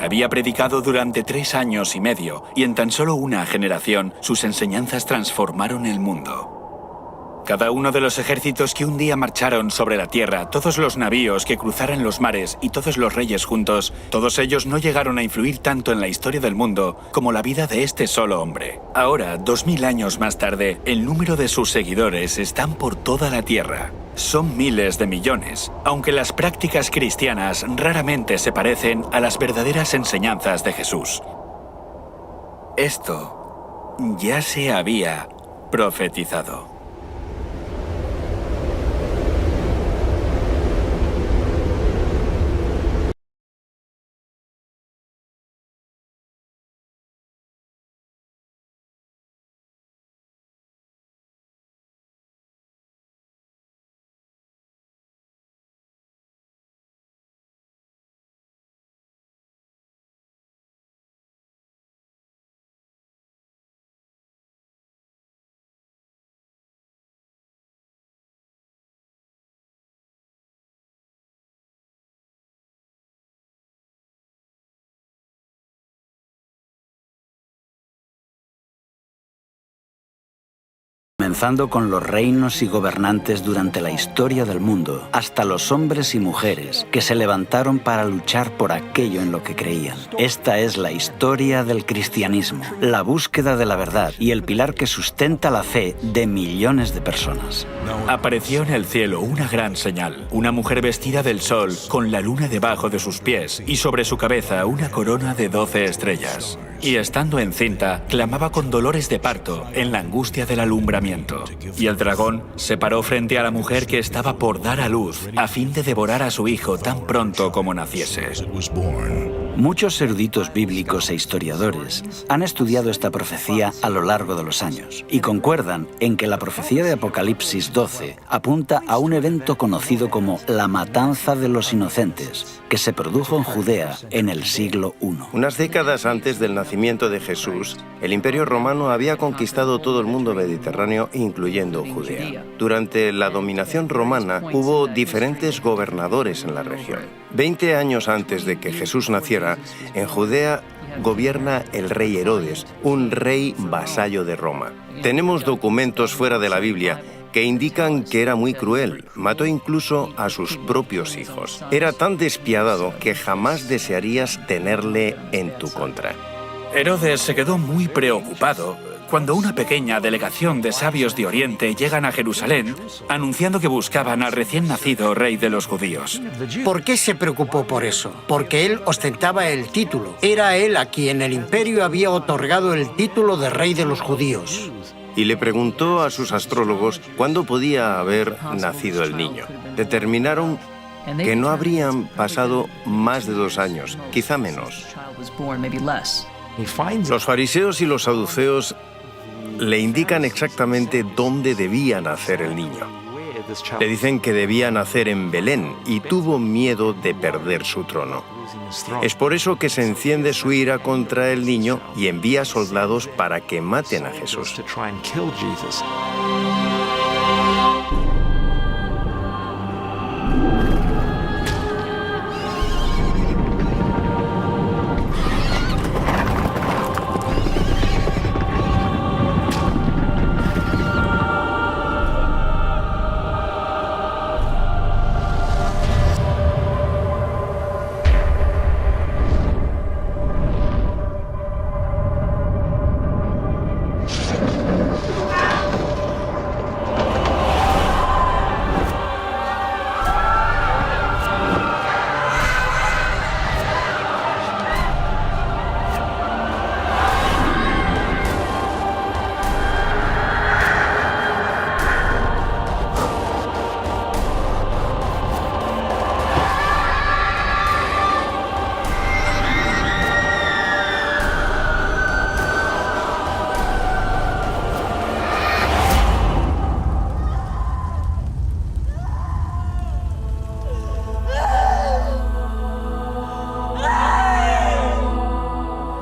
Había predicado durante 3 años y medio, y en tan solo una generación, sus enseñanzas transformaron el mundo. Cada uno de los ejércitos que un día marcharon sobre la tierra, todos los navíos que cruzaran los mares y todos los reyes juntos, todos ellos no llegaron a influir tanto en la historia del mundo como la vida de este solo hombre. Ahora, 2000 años más tarde, el número de sus seguidores están por toda la tierra. Son miles de millones, aunque las prácticas cristianas raramente se parecen a las verdaderas enseñanzas de Jesús. Esto ya se había profetizado. Comenzando con los reinos y gobernantes durante la historia del mundo, hasta los hombres y mujeres que se levantaron para luchar por aquello en lo que creían. Esta es la historia del cristianismo, la búsqueda de la verdad y el pilar que sustenta la fe de millones de personas. Apareció en el cielo una gran señal, una mujer vestida del sol, con la luna debajo de sus pies, y sobre su cabeza una corona de 12 estrellas. Y estando encinta, clamaba con dolores de parto, en la angustia del alumbramiento. Y el dragón se paró frente a la mujer que estaba por dar a luz, a fin de devorar a su hijo tan pronto como naciese. Muchos eruditos bíblicos e historiadores han estudiado esta profecía a lo largo de los años y concuerdan en que la profecía de Apocalipsis 12 apunta a un evento conocido como la matanza de los inocentes, que se produjo en Judea en el siglo I. Unas décadas antes del nacimiento de Jesús, el Imperio Romano había conquistado todo el mundo mediterráneo, incluyendo Judea. Durante la dominación romana hubo diferentes gobernadores en la región. 20 años antes de que Jesús naciera, en Judea gobierna el rey Herodes, un rey vasallo de Roma. Tenemos documentos fuera de la Biblia que indican que era muy cruel, mató incluso a sus propios hijos. Era tan despiadado que jamás desearías tenerle en tu contra. Herodes se quedó muy preocupado cuando una pequeña delegación de sabios de Oriente llegan a Jerusalén anunciando que buscaban al recién nacido rey de los judíos. ¿Por qué se preocupó por eso? Porque él ostentaba el título. Era él a quien el imperio había otorgado el título de rey de los judíos. Y le preguntó a sus astrólogos cuándo podía haber nacido el niño. Determinaron que no habrían pasado más de 2 años, quizá menos. Los fariseos y los saduceos le indican exactamente dónde debía nacer el niño. Le dicen que debía nacer en Belén y tuvo miedo de perder su trono. Es por eso que se enciende su ira contra el niño y envía soldados para que maten a Jesús.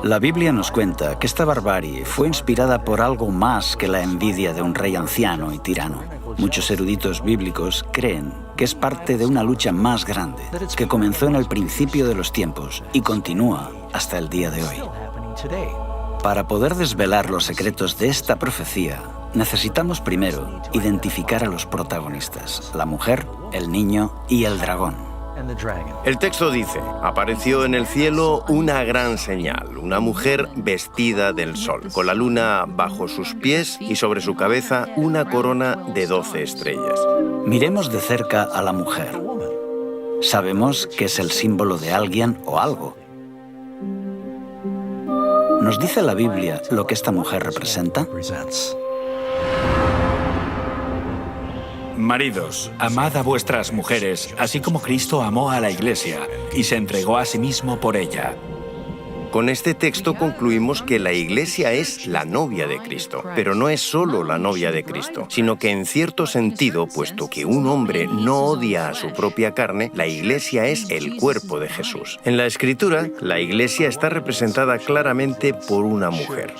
La Biblia nos cuenta que esta barbarie fue inspirada por algo más que la envidia de un rey anciano y tirano. Muchos eruditos bíblicos creen que es parte de una lucha más grande, que comenzó en el principio de los tiempos y continúa hasta el día de hoy. Para poder desvelar los secretos de esta profecía, necesitamos primero identificar a los protagonistas, la mujer, el niño y el dragón. El texto dice, apareció en el cielo una gran señal, una mujer vestida del sol, con la luna bajo sus pies y sobre su cabeza una corona de 12 estrellas. Miremos de cerca a la mujer. Sabemos que es el símbolo de alguien o algo. ¿Nos dice la Biblia lo que esta mujer representa? Maridos, amad a vuestras mujeres, así como Cristo amó a la Iglesia y se entregó a sí mismo por ella. Con este texto concluimos que la Iglesia es la novia de Cristo, pero no es solo la novia de Cristo, sino que en cierto sentido, puesto que un hombre no odia a su propia carne, la Iglesia es el cuerpo de Jesús. En la Escritura, la Iglesia está representada claramente por una mujer.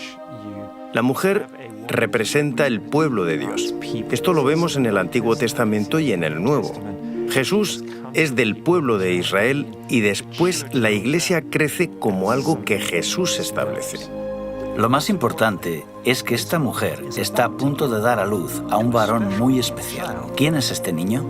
La mujer representa el pueblo de Dios. Esto lo vemos en el Antiguo Testamento y en el Nuevo. Jesús es del pueblo de Israel y después la Iglesia crece como algo que Jesús establece. Lo más importante es que esta mujer está a punto de dar a luz a un varón muy especial. ¿Quién es este niño?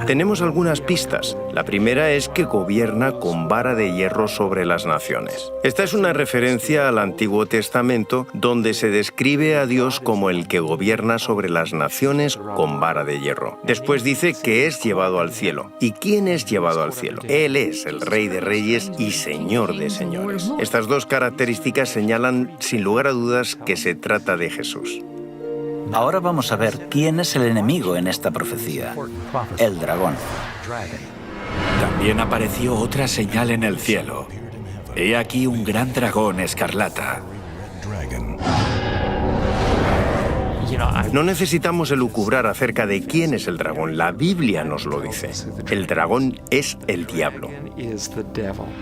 Tenemos algunas pistas. La primera es que gobierna con vara de hierro sobre las naciones. Esta es una referencia al Antiguo Testamento, donde se describe a Dios como el que gobierna sobre las naciones con vara de hierro. Después dice que es llevado al cielo. ¿Y quién es llevado al cielo? Él es el Rey de Reyes y Señor de Señores. Estas dos características señalan, sin lugar a dudas, que se trata de Jesús. Ahora vamos a ver quién es el enemigo en esta profecía, el dragón. También apareció otra señal en el cielo. He aquí un gran dragón escarlata. No necesitamos elucubrar acerca de quién es el dragón. La Biblia nos lo dice. El dragón es el diablo.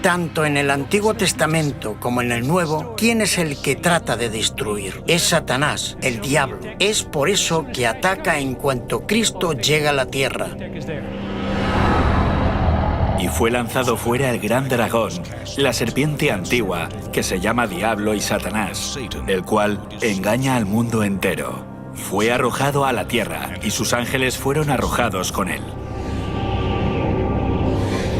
Tanto en el Antiguo Testamento como en el Nuevo, ¿quién es el que trata de destruir? Es Satanás, el diablo. Es por eso que ataca en cuanto Cristo llega a la tierra. Y fue lanzado fuera el gran dragón, la serpiente antigua, que se llama Diablo y Satanás, el cual engaña al mundo entero. Fue arrojado a la tierra y sus ángeles fueron arrojados con él.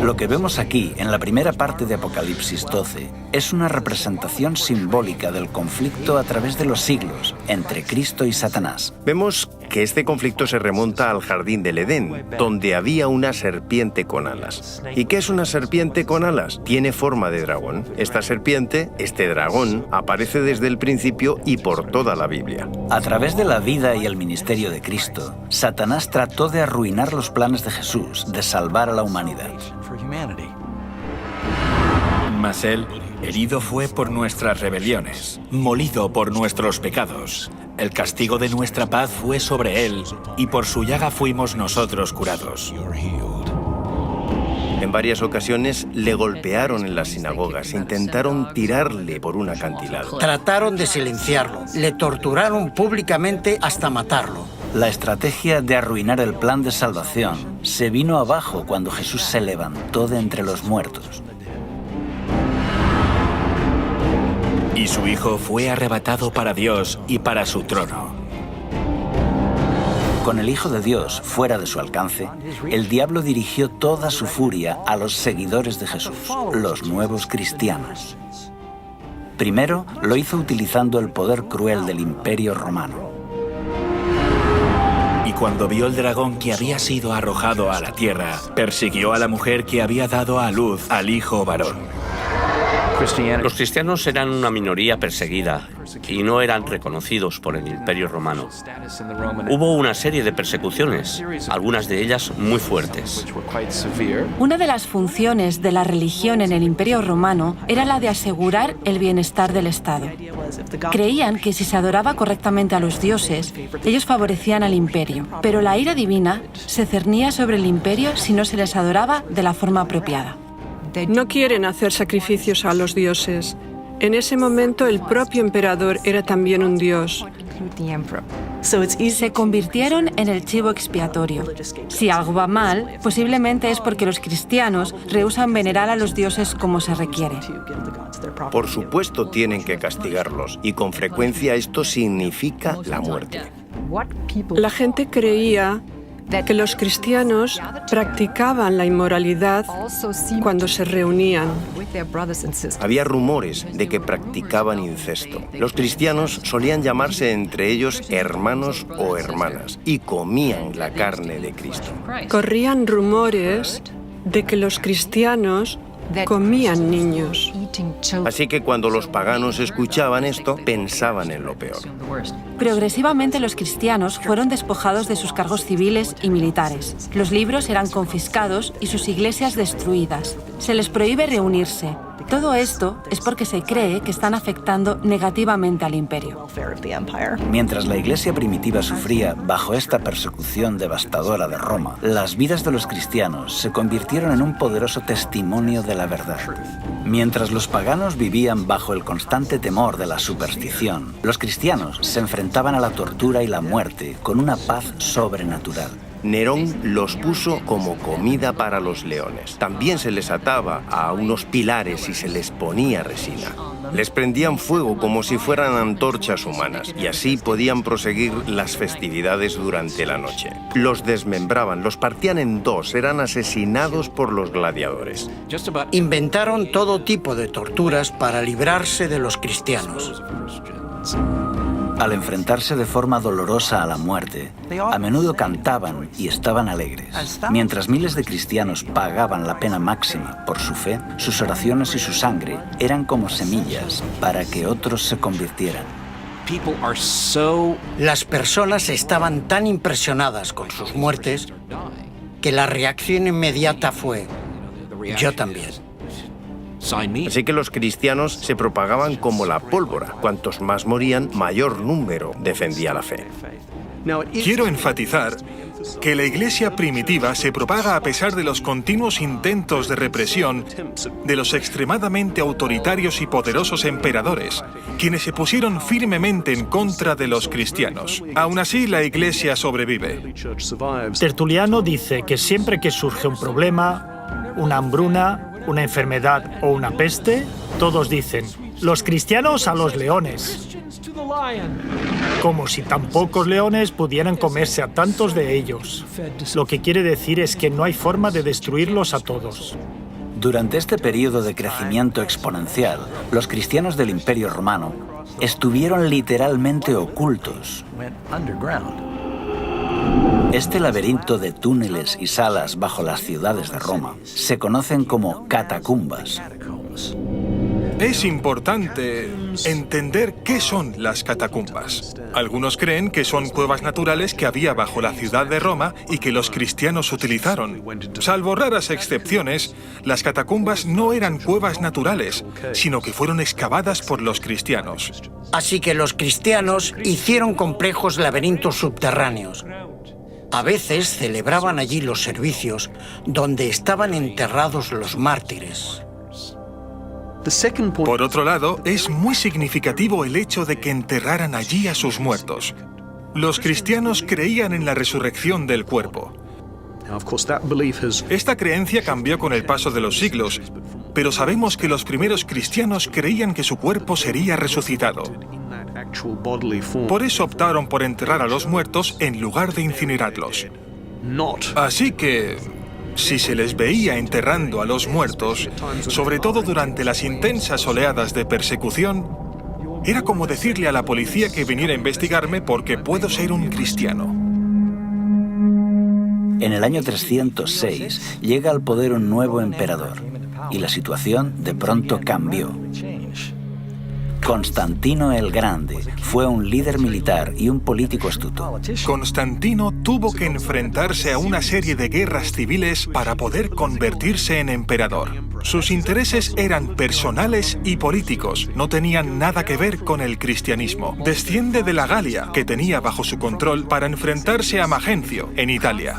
Lo que vemos aquí, en la primera parte de Apocalipsis 12, es una representación simbólica del conflicto a través de los siglos entre Cristo y Satanás. Vemos que este conflicto se remonta al jardín del Edén, donde había una serpiente con alas. ¿Y qué es una serpiente con alas? Tiene forma de dragón. Esta serpiente, este dragón, aparece desde el principio y por toda la Biblia. A través de la vida y el ministerio de Cristo, Satanás trató de arruinar los planes de Jesús de salvar a la humanidad. Mas él, herido fue por nuestras rebeliones, molido por nuestros pecados. El castigo de nuestra paz fue sobre él, y por su llaga fuimos nosotros curados. En varias ocasiones le golpearon en las sinagogas, intentaron tirarle por un acantilado. Trataron de silenciarlo, le torturaron públicamente hasta matarlo. La estrategia de arruinar el plan de salvación se vino abajo cuando Jesús se levantó de entre los muertos. Y su Hijo fue arrebatado para Dios y para su trono. Con el Hijo de Dios fuera de su alcance, el diablo dirigió toda su furia a los seguidores de Jesús, los nuevos cristianos. Primero, lo hizo utilizando el poder cruel del Imperio Romano. Y cuando vio el dragón que había sido arrojado a la tierra, persiguió a la mujer que había dado a luz al hijo varón. Los cristianos eran una minoría perseguida y no eran reconocidos por el Imperio Romano. Hubo una serie de persecuciones, algunas de ellas muy fuertes. Una de las funciones de la religión en el Imperio Romano era la de asegurar el bienestar del Estado. Creían que si se adoraba correctamente a los dioses, ellos favorecían al imperio, pero la ira divina se cernía sobre el imperio si no se les adoraba de la forma apropiada. No quieren hacer sacrificios a los dioses. En ese momento el propio emperador era también un dios. Se convirtieron en el chivo expiatorio. Si algo va mal, posiblemente es porque los cristianos rehúsan venerar a los dioses como se requiere. Por supuesto tienen que castigarlos, y con frecuencia esto significa la muerte. La gente creía que los cristianos practicaban la inmoralidad cuando se reunían. Había rumores de que practicaban incesto. Los cristianos solían llamarse entre ellos hermanos o hermanas y comían la carne de Cristo. Corrían rumores de que los cristianos comían niños. Así que cuando los paganos escuchaban esto, pensaban en lo peor. Progresivamente los cristianos fueron despojados de sus cargos civiles y militares. Los libros eran confiscados y sus iglesias destruidas. Se les prohíbe reunirse. Todo esto es porque se cree que están afectando negativamente al imperio. Mientras la iglesia primitiva sufría bajo esta persecución devastadora de Roma, las vidas de los cristianos se convirtieron en un poderoso testimonio de la verdad. Mientras los paganos vivían bajo el constante temor de la superstición, los cristianos se enfrentaban a la tortura y la muerte con una paz sobrenatural. Nerón los puso como comida para los leones. También se les ataba a unos pilares y se les ponía resina. Les prendían fuego como si fueran antorchas humanas, y así podían proseguir las festividades durante la noche. Los desmembraban, los partían en dos, eran asesinados por los gladiadores. Inventaron todo tipo de torturas para librarse de los cristianos. Al enfrentarse de forma dolorosa a la muerte, a menudo cantaban y estaban alegres. Mientras miles de cristianos pagaban la pena máxima por su fe, sus oraciones y su sangre eran como semillas para que otros se convirtieran. Las personas estaban tan impresionadas con sus muertes que la reacción inmediata fue: yo también. Así que los cristianos se propagaban como la pólvora. Cuantos más morían, mayor número defendía la fe. Quiero enfatizar que la iglesia primitiva se propaga a pesar de los continuos intentos de represión de los extremadamente autoritarios y poderosos emperadores, quienes se pusieron firmemente en contra de los cristianos. Aún así, la iglesia sobrevive. Tertuliano dice que siempre que surge un problema, una hambruna, una enfermedad o una peste, todos dicen: los cristianos a los leones. Como si tan pocos leones pudieran comerse a tantos de ellos. Lo que quiere decir es que no hay forma de destruirlos a todos. Durante este periodo de crecimiento exponencial, los cristianos del Imperio Romano estuvieron literalmente ocultos. Este laberinto de túneles y salas bajo las ciudades de Roma se conocen como catacumbas. Es importante entender qué son las catacumbas. Algunos creen que son cuevas naturales que había bajo la ciudad de Roma y que los cristianos utilizaron. Salvo raras excepciones, las catacumbas no eran cuevas naturales, sino que fueron excavadas por los cristianos. Así que los cristianos hicieron complejos laberintos subterráneos. A veces celebraban allí los servicios donde estaban enterrados los mártires. Por otro lado, es muy significativo el hecho de que enterraran allí a sus muertos. Los cristianos creían en la resurrección del cuerpo. Esta creencia cambió con el paso de los siglos, pero sabemos que los primeros cristianos creían que su cuerpo sería resucitado. Por eso optaron por enterrar a los muertos en lugar de incinerarlos. Así que, si se les veía enterrando a los muertos, sobre todo durante las intensas oleadas de persecución, era como decirle a la policía que viniera a investigarme porque puedo ser un cristiano. En el año 306 llega al poder un nuevo emperador y la situación de pronto cambió. Constantino el Grande fue un líder militar y un político astuto. Constantino tuvo que enfrentarse a una serie de guerras civiles para poder convertirse en emperador. Sus intereses eran personales y políticos, no tenían nada que ver con el cristianismo. Desciende de la Galia, que tenía bajo su control, para enfrentarse a Magencio, en Italia.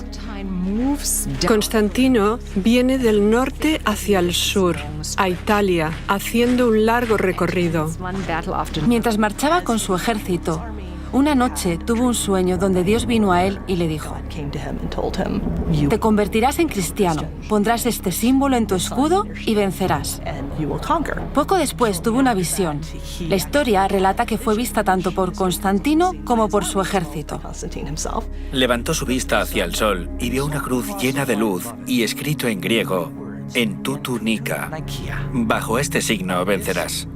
Constantino viene del norte hacia el sur, a Italia, haciendo un largo recorrido. Mientras marchaba con su ejército, Una noche tuvo un sueño donde Dios vino a él y le dijo: te convertirás en cristiano, pondrás este símbolo en tu escudo y vencerás. Poco después tuvo una visión. La historia relata que fue vista tanto por Constantino como por su ejército. Levantó su vista hacia el sol y vio una cruz llena de luz y escrito en griego: en tu túnica. Bajo este signo vencerás.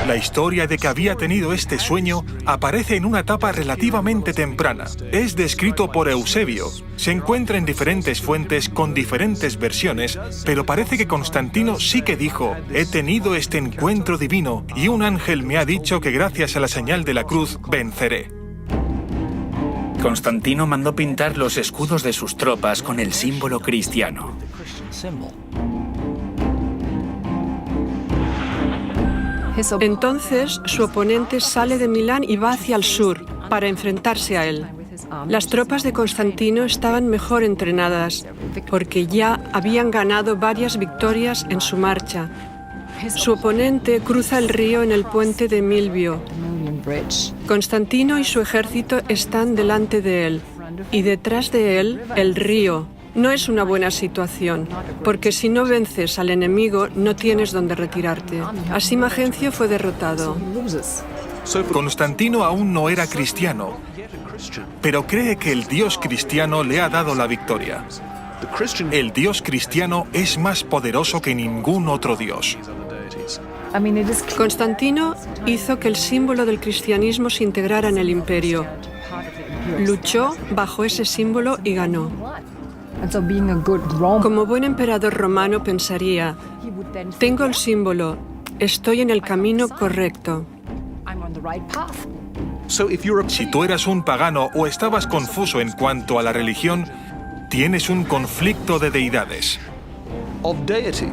La historia de que había tenido este sueño aparece en una etapa relativamente temprana. Es descrito por Eusebio. Se encuentra en diferentes fuentes con diferentes versiones, pero parece que Constantino sí que dijo: he tenido este encuentro divino y un ángel me ha dicho que gracias a la señal de la cruz venceré. Constantino mandó pintar los escudos de sus tropas con el símbolo cristiano. Entonces, su oponente sale de Milán y va hacia el sur para enfrentarse a él. Las tropas de Constantino estaban mejor entrenadas porque ya habían ganado varias victorias en su marcha. Su oponente cruza el río en el puente de Milvio. Constantino y su ejército están delante de él y detrás de él el río. No es una buena situación, porque si no vences al enemigo, no tienes dónde retirarte. Así Magencio fue derrotado. Constantino aún no era cristiano, pero cree que el Dios cristiano le ha dado la victoria. El Dios cristiano es más poderoso que ningún otro Dios. Constantino hizo que el símbolo del cristianismo se integrara en el imperio. Luchó bajo ese símbolo y ganó. Como buen emperador romano pensaría: tengo el símbolo, estoy en el camino correcto. Si tú eras un pagano o estabas confuso en cuanto a la religión, tienes un conflicto de deidades.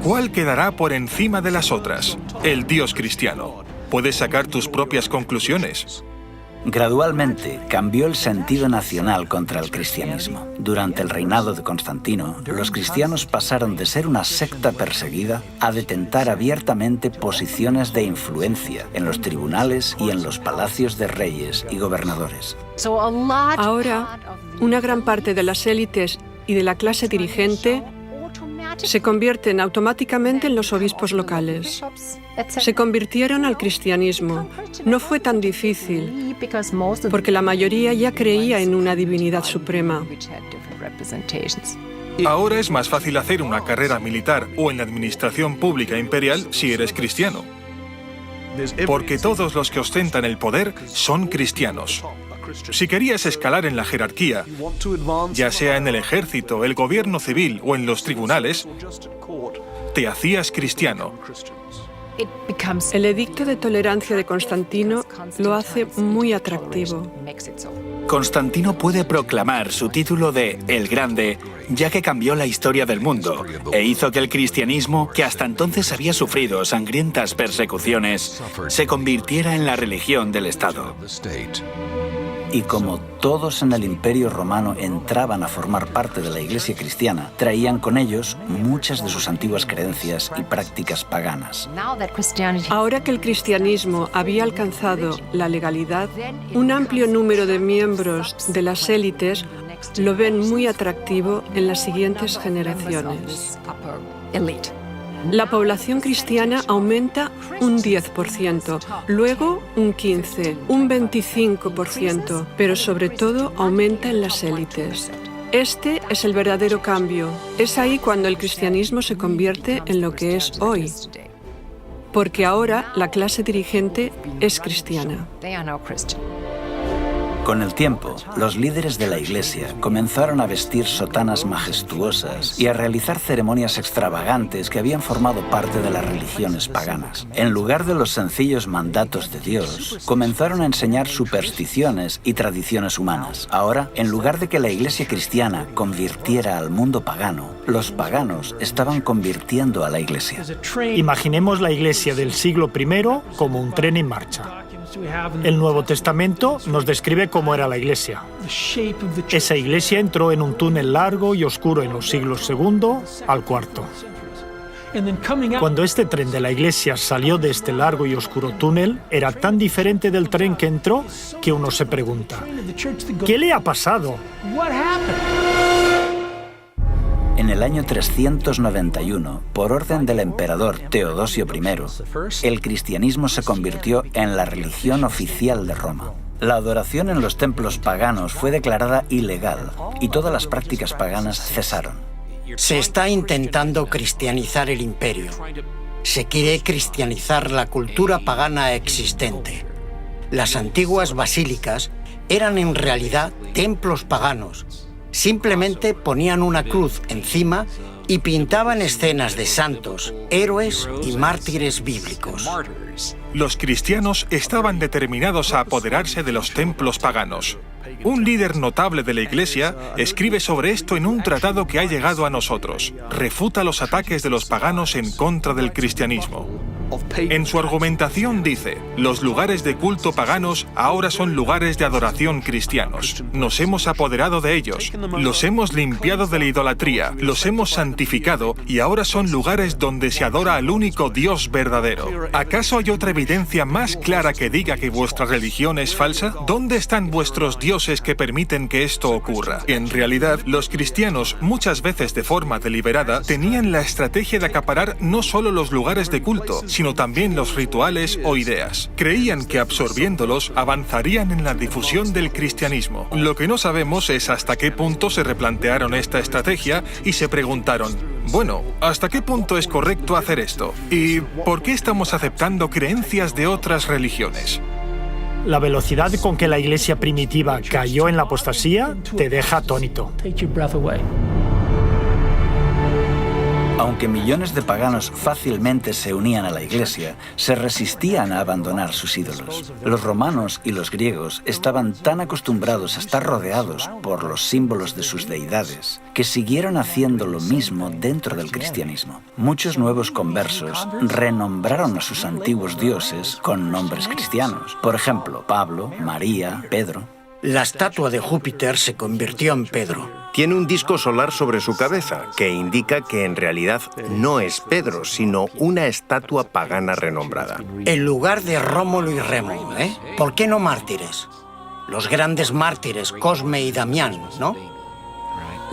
¿Cuál quedará por encima de las otras? El Dios cristiano. Puedes sacar tus propias conclusiones. Gradualmente cambió el sentido nacional contra el cristianismo. Durante el reinado de Constantino, los cristianos pasaron de ser una secta perseguida a detentar abiertamente posiciones de influencia en los tribunales y en los palacios de reyes y gobernadores. Ahora, una gran parte de las élites y de la clase dirigente se convierten automáticamente en los obispos locales. Se convirtieron al cristianismo. No fue tan difícil, porque la mayoría ya creía en una divinidad suprema. Ahora es más fácil hacer una carrera militar o en la administración pública imperial si eres cristiano, porque todos los que ostentan el poder son cristianos. Si querías escalar en la jerarquía, ya sea en el ejército, el gobierno civil o en los tribunales, te hacías cristiano. El edicto de tolerancia de Constantino lo hace muy atractivo. Constantino puede proclamar su título de El Grande, ya que cambió la historia del mundo e hizo que el cristianismo, que hasta entonces había sufrido sangrientas persecuciones, se convirtiera en la religión del Estado. Y como todos en el Imperio Romano entraban a formar parte de la Iglesia cristiana, traían con ellos muchas de sus antiguas creencias y prácticas paganas. Ahora que el cristianismo había alcanzado la legalidad, un amplio número de miembros de las élites lo ven muy atractivo en las siguientes generaciones. La población cristiana aumenta un 10%, luego un 15%, un 25%, pero sobre todo aumenta en las élites. Este es el verdadero cambio. Es ahí cuando el cristianismo se convierte en lo que es hoy, porque ahora la clase dirigente es cristiana. Con el tiempo, los líderes de la Iglesia comenzaron a vestir sotanas majestuosas y a realizar ceremonias extravagantes que habían formado parte de las religiones paganas. En lugar de los sencillos mandatos de Dios, comenzaron a enseñar supersticiones y tradiciones humanas. Ahora, en lugar de que la Iglesia cristiana convirtiera al mundo pagano, los paganos estaban convirtiendo a la Iglesia. Imaginemos la Iglesia del siglo I como un tren en marcha. El Nuevo Testamento nos describe cómo era la Iglesia. Esa Iglesia entró en un túnel largo y oscuro en los siglos II al IV. Cuando este tren de la iglesia salió de este largo y oscuro túnel, era tan diferente del tren que entró que uno se pregunta, ¿qué le ha pasado? En el año 391, por orden del emperador Teodosio I, el cristianismo se convirtió en la religión oficial de Roma. La adoración en los templos paganos fue declarada ilegal y todas las prácticas paganas cesaron. Se está intentando cristianizar el imperio. Se quiere cristianizar la cultura pagana existente. Las antiguas basílicas eran en realidad templos paganos. Simplemente ponían una cruz encima y pintaban escenas de santos, héroes y mártires bíblicos. Los cristianos estaban determinados a apoderarse de los templos paganos. Un líder notable de la Iglesia escribe sobre esto en un tratado que ha llegado a nosotros. Refuta los ataques de los paganos en contra del cristianismo. En su argumentación dice, los lugares de culto paganos ahora son lugares de adoración cristianos. Nos hemos apoderado de ellos, los hemos limpiado de la idolatría, los hemos santificado y ahora son lugares donde se adora al único Dios verdadero. ¿Acaso hay otra evidencia más clara que diga que vuestra religión es falsa? ¿Dónde están vuestros dioses que permiten que esto ocurra? En realidad, los cristianos, muchas veces de forma deliberada, tenían la estrategia de acaparar no solo los lugares de culto, sino también los rituales o ideas. Creían que absorbiéndolos avanzarían en la difusión del cristianismo. Lo que no sabemos es hasta qué punto se replantearon esta estrategia y se preguntaron, bueno, ¿hasta qué punto es correcto hacer esto? ¿Y por qué estamos aceptando creencias de otras religiones? La velocidad con que la iglesia primitiva cayó en la apostasía te deja atónito. Aunque millones de paganos fácilmente se unían a la iglesia, se resistían a abandonar sus ídolos. Los romanos y los griegos estaban tan acostumbrados a estar rodeados por los símbolos de sus deidades que siguieron haciendo lo mismo dentro del cristianismo. Muchos nuevos conversos renombraron a sus antiguos dioses con nombres cristianos. Por ejemplo, Pablo, María, Pedro. La estatua de Júpiter se convirtió en Pedro. Tiene un disco solar sobre su cabeza, que indica que en realidad no es Pedro, sino una estatua pagana renombrada. En lugar de Rómulo y Remo, ¿eh? ¿Por qué no mártires? Los grandes mártires, Cosme y Damián, ¿no?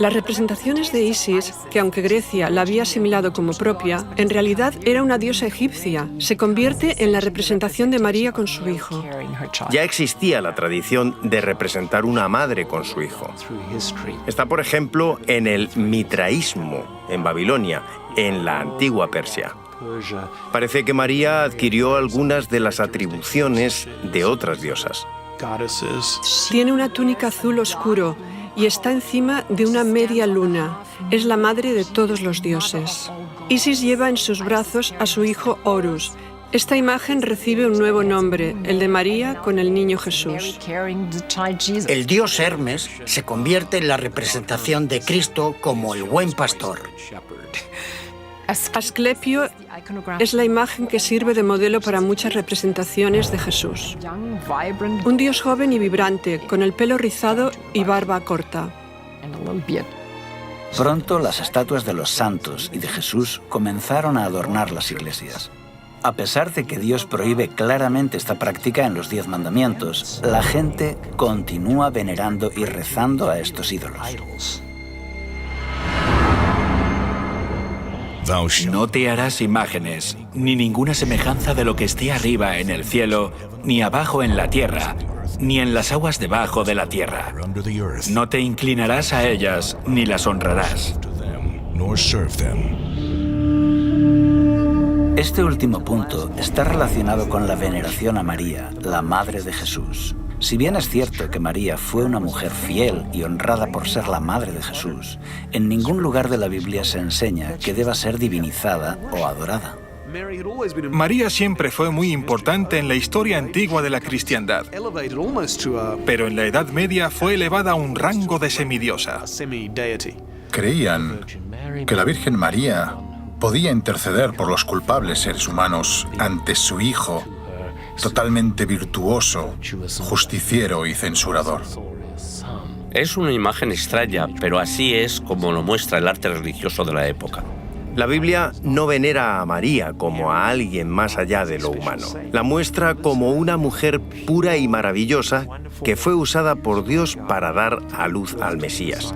Las representaciones de Isis, que aunque Grecia la había asimilado como propia, en realidad era una diosa egipcia, se convierte en la representación de María con su hijo. Ya existía la tradición de representar una madre con su hijo. Está, por ejemplo, en el mitraísmo, en Babilonia, en la antigua Persia. Parece que María adquirió algunas de las atribuciones de otras diosas. Tiene una túnica azul oscuro y está encima de una media luna. Es la madre de todos los dioses. Isis lleva en sus brazos a su hijo Horus. Esta imagen recibe un nuevo nombre, el de María con el niño Jesús. El dios Hermes se convierte en la representación de Cristo como el buen pastor. Asclepio es la imagen que sirve de modelo para muchas representaciones de Jesús. Un dios joven y vibrante, con el pelo rizado y barba corta. Pronto las estatuas de los santos y de Jesús comenzaron a adornar las iglesias. A pesar de que Dios prohíbe claramente esta práctica en los 10 mandamientos, la gente continúa venerando y rezando a estos ídolos. No te harás imágenes, ni ninguna semejanza de lo que esté arriba en el cielo, ni abajo en la tierra, ni en las aguas debajo de la tierra. No te inclinarás a ellas, ni las honrarás. Este último punto está relacionado con la veneración a María, la madre de Jesús. Si bien es cierto que María fue una mujer fiel y honrada por ser la madre de Jesús, en ningún lugar de la Biblia se enseña que deba ser divinizada o adorada. María siempre fue muy importante en la historia antigua de la cristiandad, pero en la Edad Media fue elevada a un rango de semidiosa. Creían que la Virgen María podía interceder por los culpables seres humanos ante su Hijo, totalmente virtuoso, justiciero y censurador. Es una imagen extraña, pero así es como lo muestra el arte religioso de la época. La Biblia no venera a María como a alguien más allá de lo humano. La muestra como una mujer pura y maravillosa que fue usada por Dios para dar a luz al Mesías.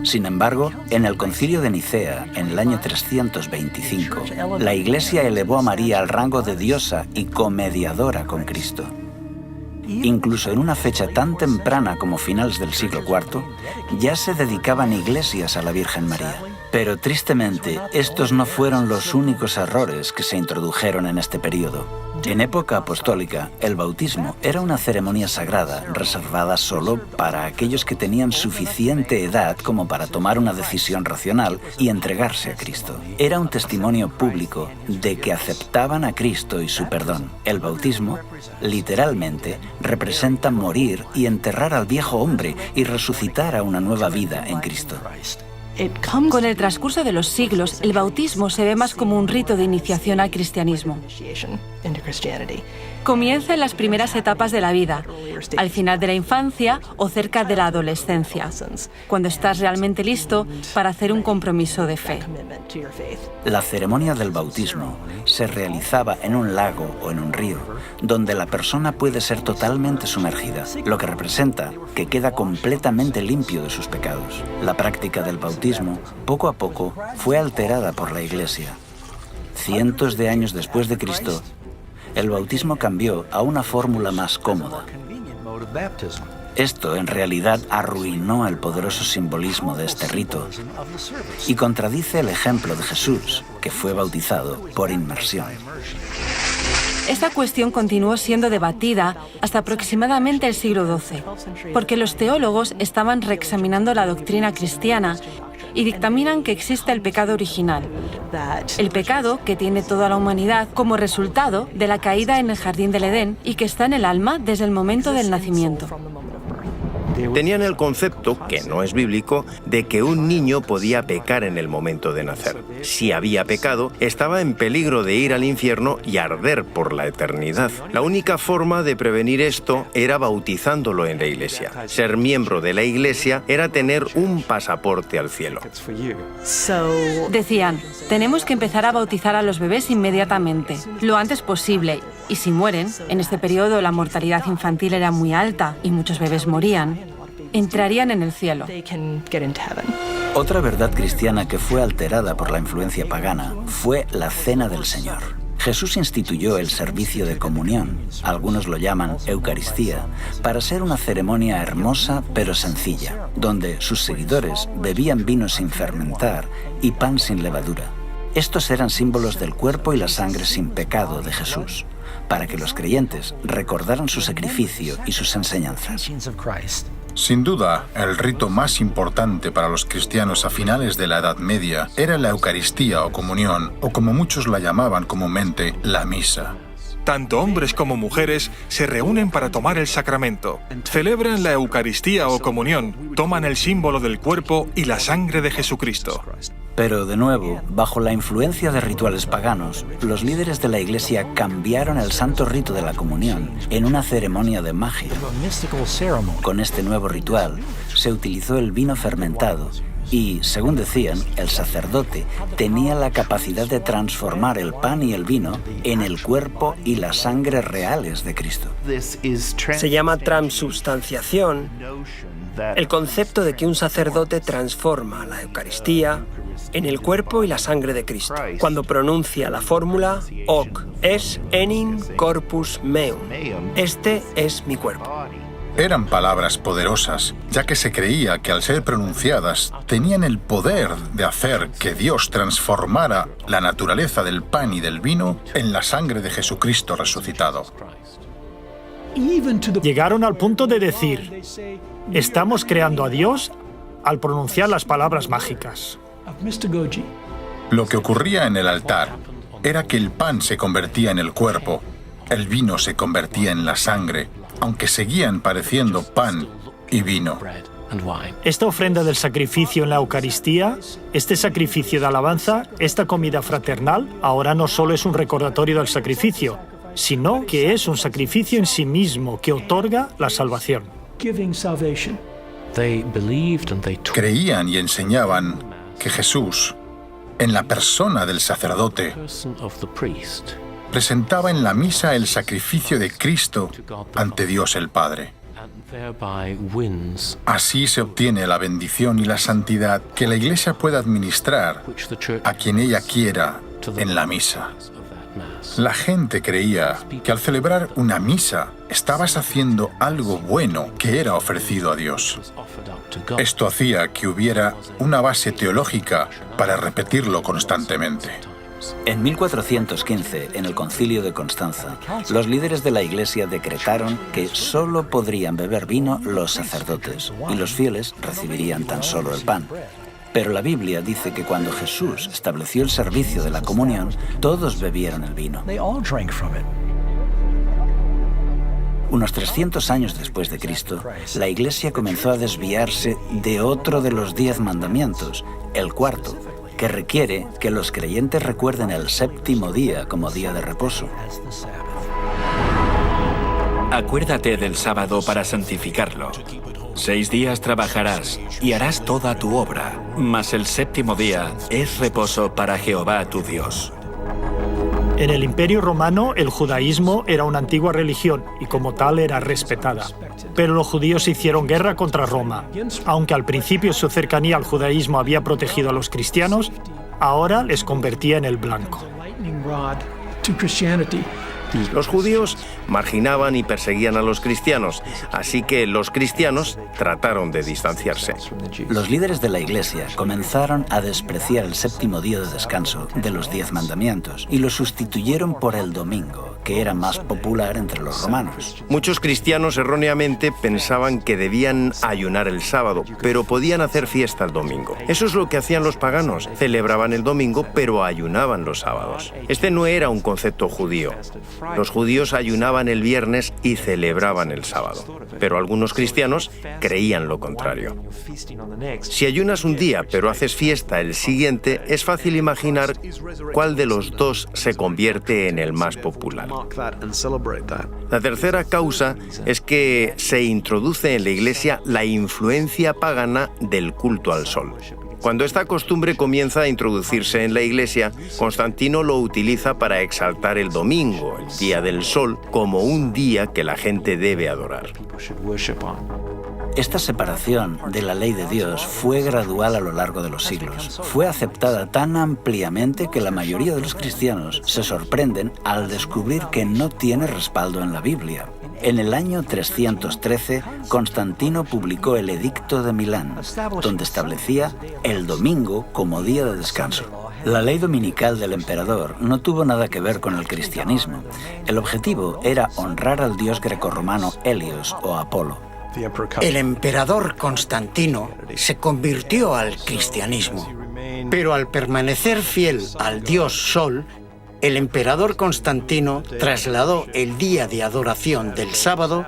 Sin embargo, en el Concilio de Nicea, en el año 325, la Iglesia elevó a María al rango de diosa y comediadora con Cristo. Incluso en una fecha tan temprana como finales del siglo IV, ya se dedicaban iglesias a la Virgen María. Pero tristemente, estos no fueron los únicos errores que se introdujeron en este periodo. En época apostólica, el bautismo era una ceremonia sagrada reservada solo para aquellos que tenían suficiente edad como para tomar una decisión racional y entregarse a Cristo. Era un testimonio público de que aceptaban a Cristo y su perdón. El bautismo, literalmente, representa morir y enterrar al viejo hombre y resucitar a una nueva vida en Cristo. Con el transcurso de los siglos, el bautismo se ve más como un rito de iniciación al cristianismo. Comienza en las primeras etapas de la vida, al final de la infancia o cerca de la adolescencia, cuando estás realmente listo para hacer un compromiso de fe. La ceremonia del bautismo se realizaba en un lago o en un río, donde la persona puede ser totalmente sumergida, lo que representa que queda completamente limpio de sus pecados. La práctica del bautismo, poco a poco, fue alterada por la Iglesia. Cientos de años después de Cristo, el bautismo cambió a una fórmula más cómoda. Esto, en realidad, arruinó el poderoso simbolismo de este rito y contradice el ejemplo de Jesús, que fue bautizado por inmersión. Esta cuestión continuó siendo debatida hasta aproximadamente el siglo XII, porque los teólogos estaban reexaminando la doctrina cristiana y dictaminan que existe el pecado original, el pecado que tiene toda la humanidad como resultado de la caída en el jardín del Edén y que está en el alma desde el momento del nacimiento. Tenían el concepto, que no es bíblico, de que un niño podía pecar en el momento de nacer. Si había pecado, estaba en peligro de ir al infierno y arder por la eternidad. La única forma de prevenir esto era bautizándolo en la iglesia. Ser miembro de la iglesia era tener un pasaporte al cielo. Decían, tenemos que empezar a bautizar a los bebés inmediatamente, lo antes posible, y si mueren, en este periodo la mortalidad infantil era muy alta y muchos bebés morían, entrarían en el cielo. Otra verdad cristiana que fue alterada por la influencia pagana fue la Cena del Señor. Jesús instituyó el servicio de comunión, algunos lo llaman Eucaristía, para ser una ceremonia hermosa pero sencilla, donde sus seguidores bebían vino sin fermentar y pan sin levadura. Estos eran símbolos del cuerpo y la sangre sin pecado de Jesús, para que los creyentes recordaran su sacrificio y sus enseñanzas. Sin duda, el rito más importante para los cristianos a finales de la Edad Media era la Eucaristía o comunión, o como muchos la llamaban comúnmente, la misa. Tanto hombres como mujeres se reúnen para tomar el sacramento. Celebran la Eucaristía o comunión, toman el símbolo del cuerpo y la sangre de Jesucristo. Pero, de nuevo, bajo la influencia de rituales paganos, los líderes de la Iglesia cambiaron el santo rito de la comunión en una ceremonia de magia. Con este nuevo ritual, se utilizó el vino fermentado y, según decían, el sacerdote tenía la capacidad de transformar el pan y el vino en el cuerpo y la sangre reales de Cristo. Se llama transubstanciación el concepto de que un sacerdote transforma la Eucaristía en el cuerpo y la sangre de Cristo, cuando pronuncia la fórmula hoc es enim corpus meum. Este es mi cuerpo. Eran palabras poderosas, ya que se creía que al ser pronunciadas tenían el poder de hacer que Dios transformara la naturaleza del pan y del vino en la sangre de Jesucristo resucitado. Llegaron al punto de decir, estamos creando a Dios al pronunciar las palabras mágicas. Lo que ocurría en el altar era que el pan se convertía en el cuerpo, el vino se convertía en la sangre, aunque seguían pareciendo pan y vino. Esta ofrenda del sacrificio en la Eucaristía, este sacrificio de alabanza, esta comida fraternal, ahora no solo es un recordatorio del sacrificio, sino que es un sacrificio en sí mismo que otorga la salvación. Creían y enseñaban que Jesús en la persona del sacerdote, presentaba en la misa el sacrificio de Cristo ante Dios el Padre. Así se obtiene la bendición y la santidad que la Iglesia puede administrar a quien ella quiera en la misa. La gente creía que al celebrar una misa estabas haciendo algo bueno que era ofrecido a Dios. Esto hacía que hubiera una base teológica para repetirlo constantemente. En 1415, en el Concilio de Constanza, los líderes de la Iglesia decretaron que solo podrían beber vino los sacerdotes y los fieles recibirían tan solo el pan. Pero la Biblia dice que cuando Jesús estableció el servicio de la comunión, todos bebieron el vino. Unos 300 años después de Cristo, la Iglesia comenzó a desviarse de otro de los 10 mandamientos, el cuarto, que requiere que los creyentes recuerden el séptimo día como día de reposo. Acuérdate del sábado para santificarlo. 6 días trabajarás y harás toda tu obra, mas el séptimo día es reposo para Jehová tu Dios. En el Imperio Romano, el judaísmo era una antigua religión y como tal era respetada. Pero los judíos hicieron guerra contra Roma. Aunque al principio su cercanía al judaísmo había protegido a los cristianos, ahora les convertía en el blanco. Los judíos marginaban y perseguían a los cristianos, así que los cristianos trataron de distanciarse. Los líderes de la Iglesia comenzaron a despreciar el séptimo día de descanso de los 10 mandamientos y lo sustituyeron por el domingo, que era más popular entre los romanos. Muchos cristianos erróneamente pensaban que debían ayunar el sábado, pero podían hacer fiesta el domingo. Eso es lo que hacían los paganos. Celebraban el domingo, pero ayunaban los sábados. Este no era un concepto judío. Los judíos ayunaban el viernes y celebraban el sábado, pero algunos cristianos creían lo contrario. Si ayunas un día pero haces fiesta el siguiente, es fácil imaginar cuál de los dos se convierte en el más popular. La tercera causa es que se introduce en la Iglesia la influencia pagana del culto al sol. Cuando esta costumbre comienza a introducirse en la Iglesia, Constantino lo utiliza para exaltar el domingo, el día del sol, como un día que la gente debe adorar. Esta separación de la ley de Dios fue gradual a lo largo de los siglos. Fue aceptada tan ampliamente que la mayoría de los cristianos se sorprenden al descubrir que no tiene respaldo en la Biblia. En el año 313, Constantino publicó el Edicto de Milán, donde establecía el domingo como día de descanso. La ley dominical del emperador no tuvo nada que ver con el cristianismo. El objetivo era honrar al dios grecorromano Helios o Apolo. El emperador Constantino se convirtió al cristianismo, pero al permanecer fiel al dios Sol, el emperador Constantino trasladó el día de adoración del sábado,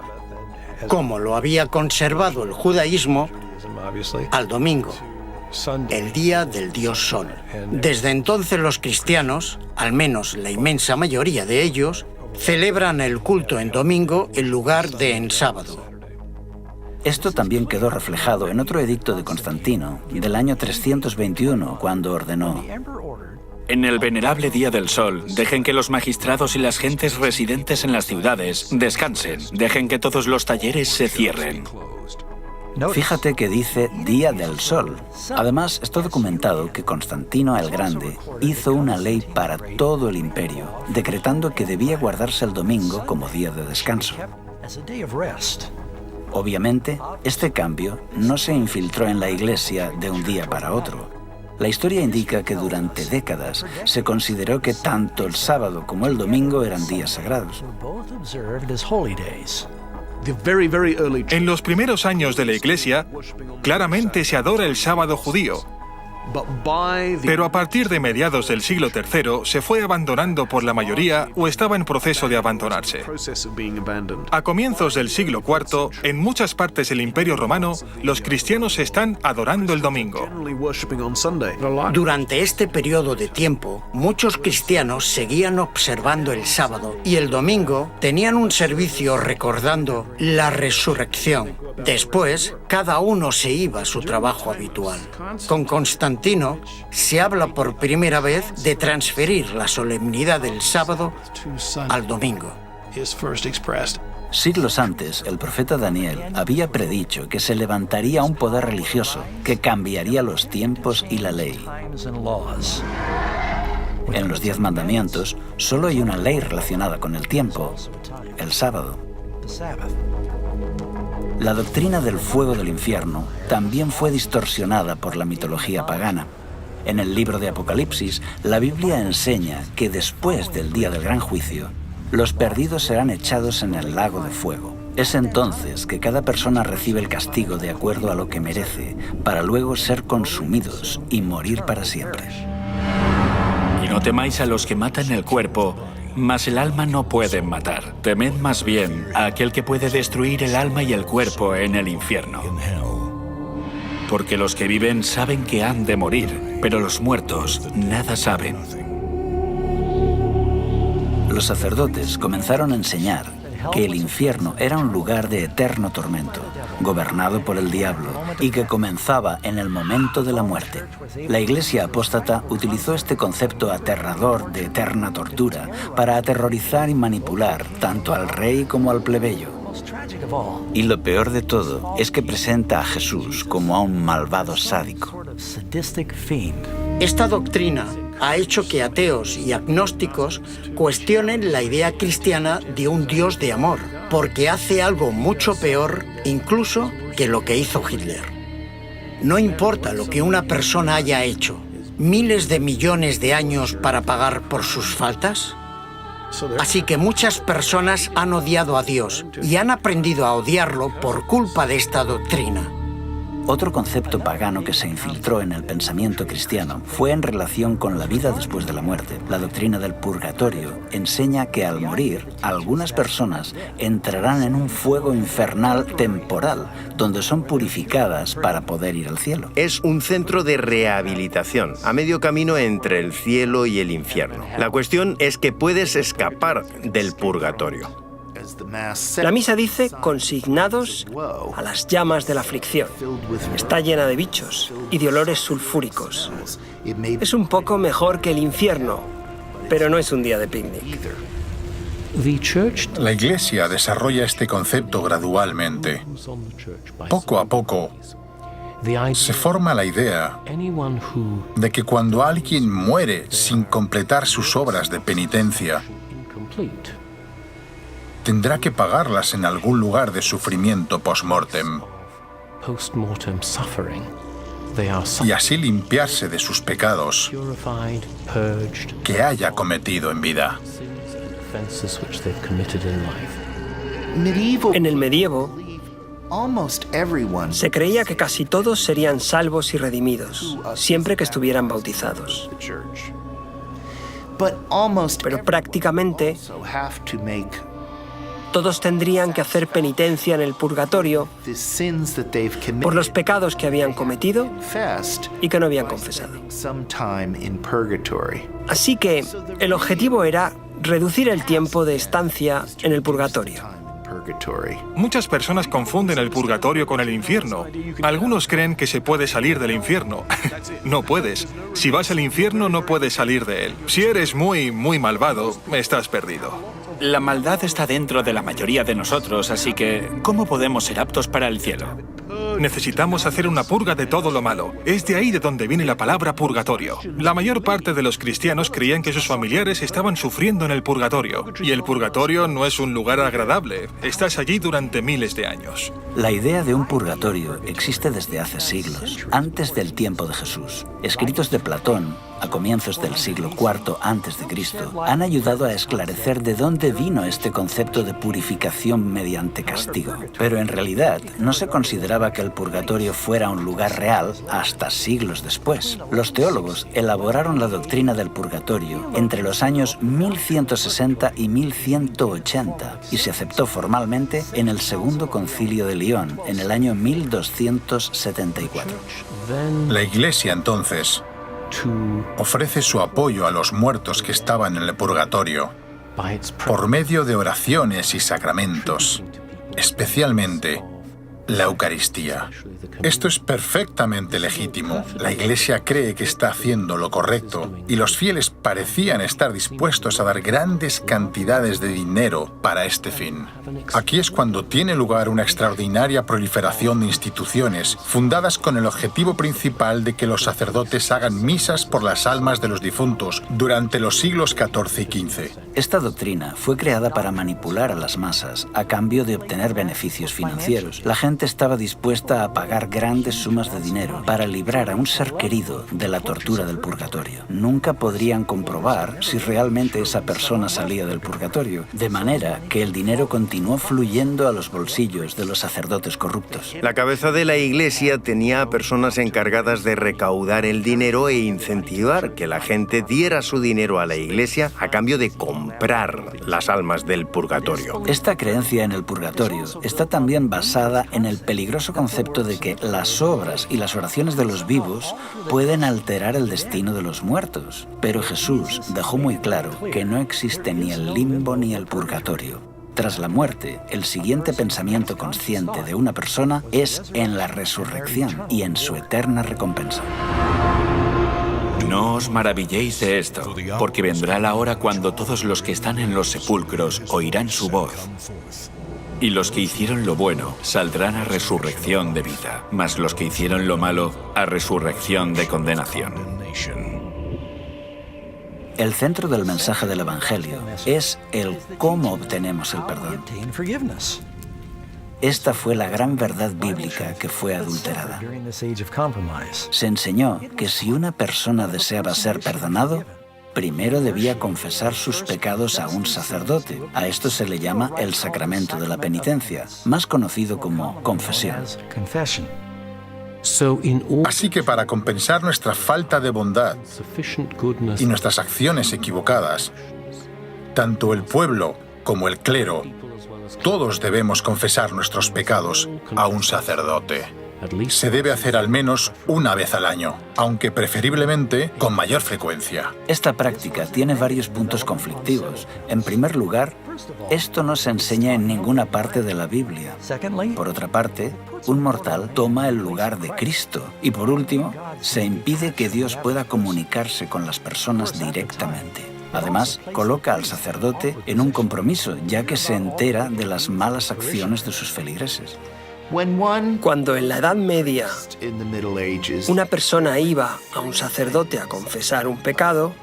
como lo había conservado el judaísmo, al domingo, el día del dios Sol. Desde entonces los cristianos, al menos la inmensa mayoría de ellos, celebran el culto en domingo en lugar de en sábado. Esto también quedó reflejado en otro edicto de Constantino, del año 321, cuando ordenó: En el venerable día del sol, dejen que los magistrados y las gentes residentes en las ciudades descansen, dejen que todos los talleres se cierren. Fíjate que dice Día del Sol. Además, está documentado que Constantino el Grande hizo una ley para todo el imperio, decretando que debía guardarse el domingo como día de descanso. Obviamente, este cambio no se infiltró en la Iglesia de un día para otro. La historia indica que durante décadas se consideró que tanto el sábado como el domingo eran días sagrados. En los primeros años de la Iglesia, claramente se adora el sábado judío. Pero a partir de mediados del siglo III se fue abandonando por la mayoría o estaba en proceso de abandonarse. A comienzos del siglo IV, en muchas partes del Imperio Romano, los cristianos están adorando el domingo. Durante este periodo de tiempo, muchos cristianos seguían observando el sábado y el domingo tenían un servicio recordando la resurrección. Después, cada uno se iba a su trabajo habitual. Con Constantino bizantino se habla por primera vez de transferir la solemnidad del sábado al domingo. Siglos antes, el profeta Daniel había predicho que se levantaría un poder religioso que cambiaría los tiempos y la ley. En los 10 mandamientos solo hay una ley relacionada con el tiempo, el sábado. La doctrina del fuego del infierno también fue distorsionada por la mitología pagana. En el libro de Apocalipsis, la Biblia enseña que después del día del gran juicio, los perdidos serán echados en el lago de fuego. Es entonces que cada persona recibe el castigo de acuerdo a lo que merece, para luego ser consumidos y morir para siempre. Y no temáis a los que matan el cuerpo, mas el alma no pueden matar. Temed más bien a aquel que puede destruir el alma y el cuerpo en el infierno. Porque los que viven saben que han de morir, pero los muertos nada saben. Los sacerdotes comenzaron a enseñar que el infierno era un lugar de eterno tormento, gobernado por el diablo, y que comenzaba en el momento de la muerte. La Iglesia apóstata utilizó este concepto aterrador de eterna tortura para aterrorizar y manipular tanto al rey como al plebeyo. Y lo peor de todo es que presenta a Jesús como a un malvado sádico. Esta doctrina ha hecho que ateos y agnósticos cuestionen la idea cristiana de un Dios de amor, porque hace algo mucho peor incluso que lo que hizo Hitler. No importa lo que una persona haya hecho, miles de millones de años para pagar por sus faltas. Así que muchas personas han odiado a Dios y han aprendido a odiarlo por culpa de esta doctrina. Otro concepto pagano que se infiltró en el pensamiento cristiano fue en relación con la vida después de la muerte. La doctrina del purgatorio enseña que al morir, algunas personas entrarán en un fuego infernal temporal, donde son purificadas para poder ir al cielo. Es un centro de rehabilitación, a medio camino entre el cielo y el infierno. La cuestión es que puedes escapar del purgatorio. La misa dice consignados a las llamas de la aflicción. Está llena de bichos y de olores sulfúricos. Es un poco mejor que el infierno, pero no es un día de picnic. La Iglesia desarrolla este concepto gradualmente. Poco a poco, se forma la idea de que cuando alguien muere sin completar sus obras de penitencia, tendrá que pagarlas en algún lugar de sufrimiento post-mortem y así limpiarse de sus pecados que haya cometido en vida. En el medievo, se creía que casi todos serían salvos y redimidos, siempre que estuvieran bautizados. Pero prácticamente todos tendrían que hacer penitencia en el purgatorio por los pecados que habían cometido y que no habían confesado. Así que el objetivo era reducir el tiempo de estancia en el purgatorio. Muchas personas confunden el purgatorio con el infierno. Algunos creen que se puede salir del infierno. No puedes. Si vas al infierno, no puedes salir de él. Si eres muy malvado, estás perdido. La maldad está dentro de la mayoría de nosotros, así que ¿cómo podemos ser aptos para el cielo? Necesitamos hacer una purga de todo lo malo. Es de ahí de donde viene la palabra purgatorio. La mayor parte de los cristianos creían que sus familiares estaban sufriendo en el purgatorio. Y el purgatorio no es un lugar agradable. Estás allí durante miles de años. La idea de un purgatorio existe desde hace siglos, antes del tiempo de Jesús. Escritos de Platón, a comienzos del siglo IV a.C., han ayudado a esclarecer de dónde vino este concepto de purificación mediante castigo. Pero en realidad no se consideraba que el purgatorio fuera un lugar real hasta siglos después. Los teólogos elaboraron la doctrina del purgatorio entre los años 1160 y 1180 y se aceptó formalmente en el Segundo Concilio de León en el año 1274. La Iglesia entonces ofrece su apoyo a los muertos que estaban en el purgatorio por medio de oraciones y sacramentos, especialmente la Eucaristía. Esto es perfectamente legítimo. La Iglesia cree que está haciendo lo correcto y los fieles parecían estar dispuestos a dar grandes cantidades de dinero para este fin. Aquí es cuando tiene lugar una extraordinaria proliferación de instituciones fundadas con el objetivo principal de que los sacerdotes hagan misas por las almas de los difuntos durante los siglos XIV y XV. Esta doctrina fue creada para manipular a las masas a cambio de obtener beneficios financieros. La gente estaba dispuesta a pagar grandes sumas de dinero para librar a un ser querido de la tortura del purgatorio. Nunca podrían comprobar si realmente esa persona salía del purgatorio, de manera que el dinero continuó fluyendo a los bolsillos de los sacerdotes corruptos. La cabeza de la Iglesia tenía a personas encargadas de recaudar el dinero e incentivar que la gente diera su dinero a la Iglesia a cambio de comprar las almas del purgatorio. Esta creencia en el purgatorio está también basada en el peligroso concepto de que las obras y las oraciones de los vivos pueden alterar el destino de los muertos. Pero Jesús dejó muy claro que no existe ni el limbo ni el purgatorio. Tras la muerte, el siguiente pensamiento consciente de una persona es en la resurrección y en su eterna recompensa. No os maravilléis de esto, porque vendrá la hora cuando todos los que están en los sepulcros oirán su voz. Y los que hicieron lo bueno saldrán a resurrección de vida, mas los que hicieron lo malo a resurrección de condenación. El centro del mensaje del Evangelio es el cómo obtenemos el perdón. Esta fue la gran verdad bíblica que fue adulterada. Se enseñó que si una persona deseaba ser perdonado, primero debía confesar sus pecados a un sacerdote. A esto se le llama el sacramento de la penitencia, más conocido como confesión. Así que para compensar nuestra falta de bondad y nuestras acciones equivocadas, tanto el pueblo como el clero, todos debemos confesar nuestros pecados a un sacerdote. Se debe hacer al menos una vez al año, aunque preferiblemente con mayor frecuencia. Esta práctica tiene varios puntos conflictivos. En primer lugar, esto no se enseña en ninguna parte de la Biblia. Por otra parte, un mortal toma el lugar de Cristo. Y por último, se impide que Dios pueda comunicarse con las personas directamente. Además, coloca al sacerdote en un compromiso, ya que se entera de las malas acciones de sus feligreses. Cuando en la Edad Media una persona iba a un sacerdote a confesar un pecado,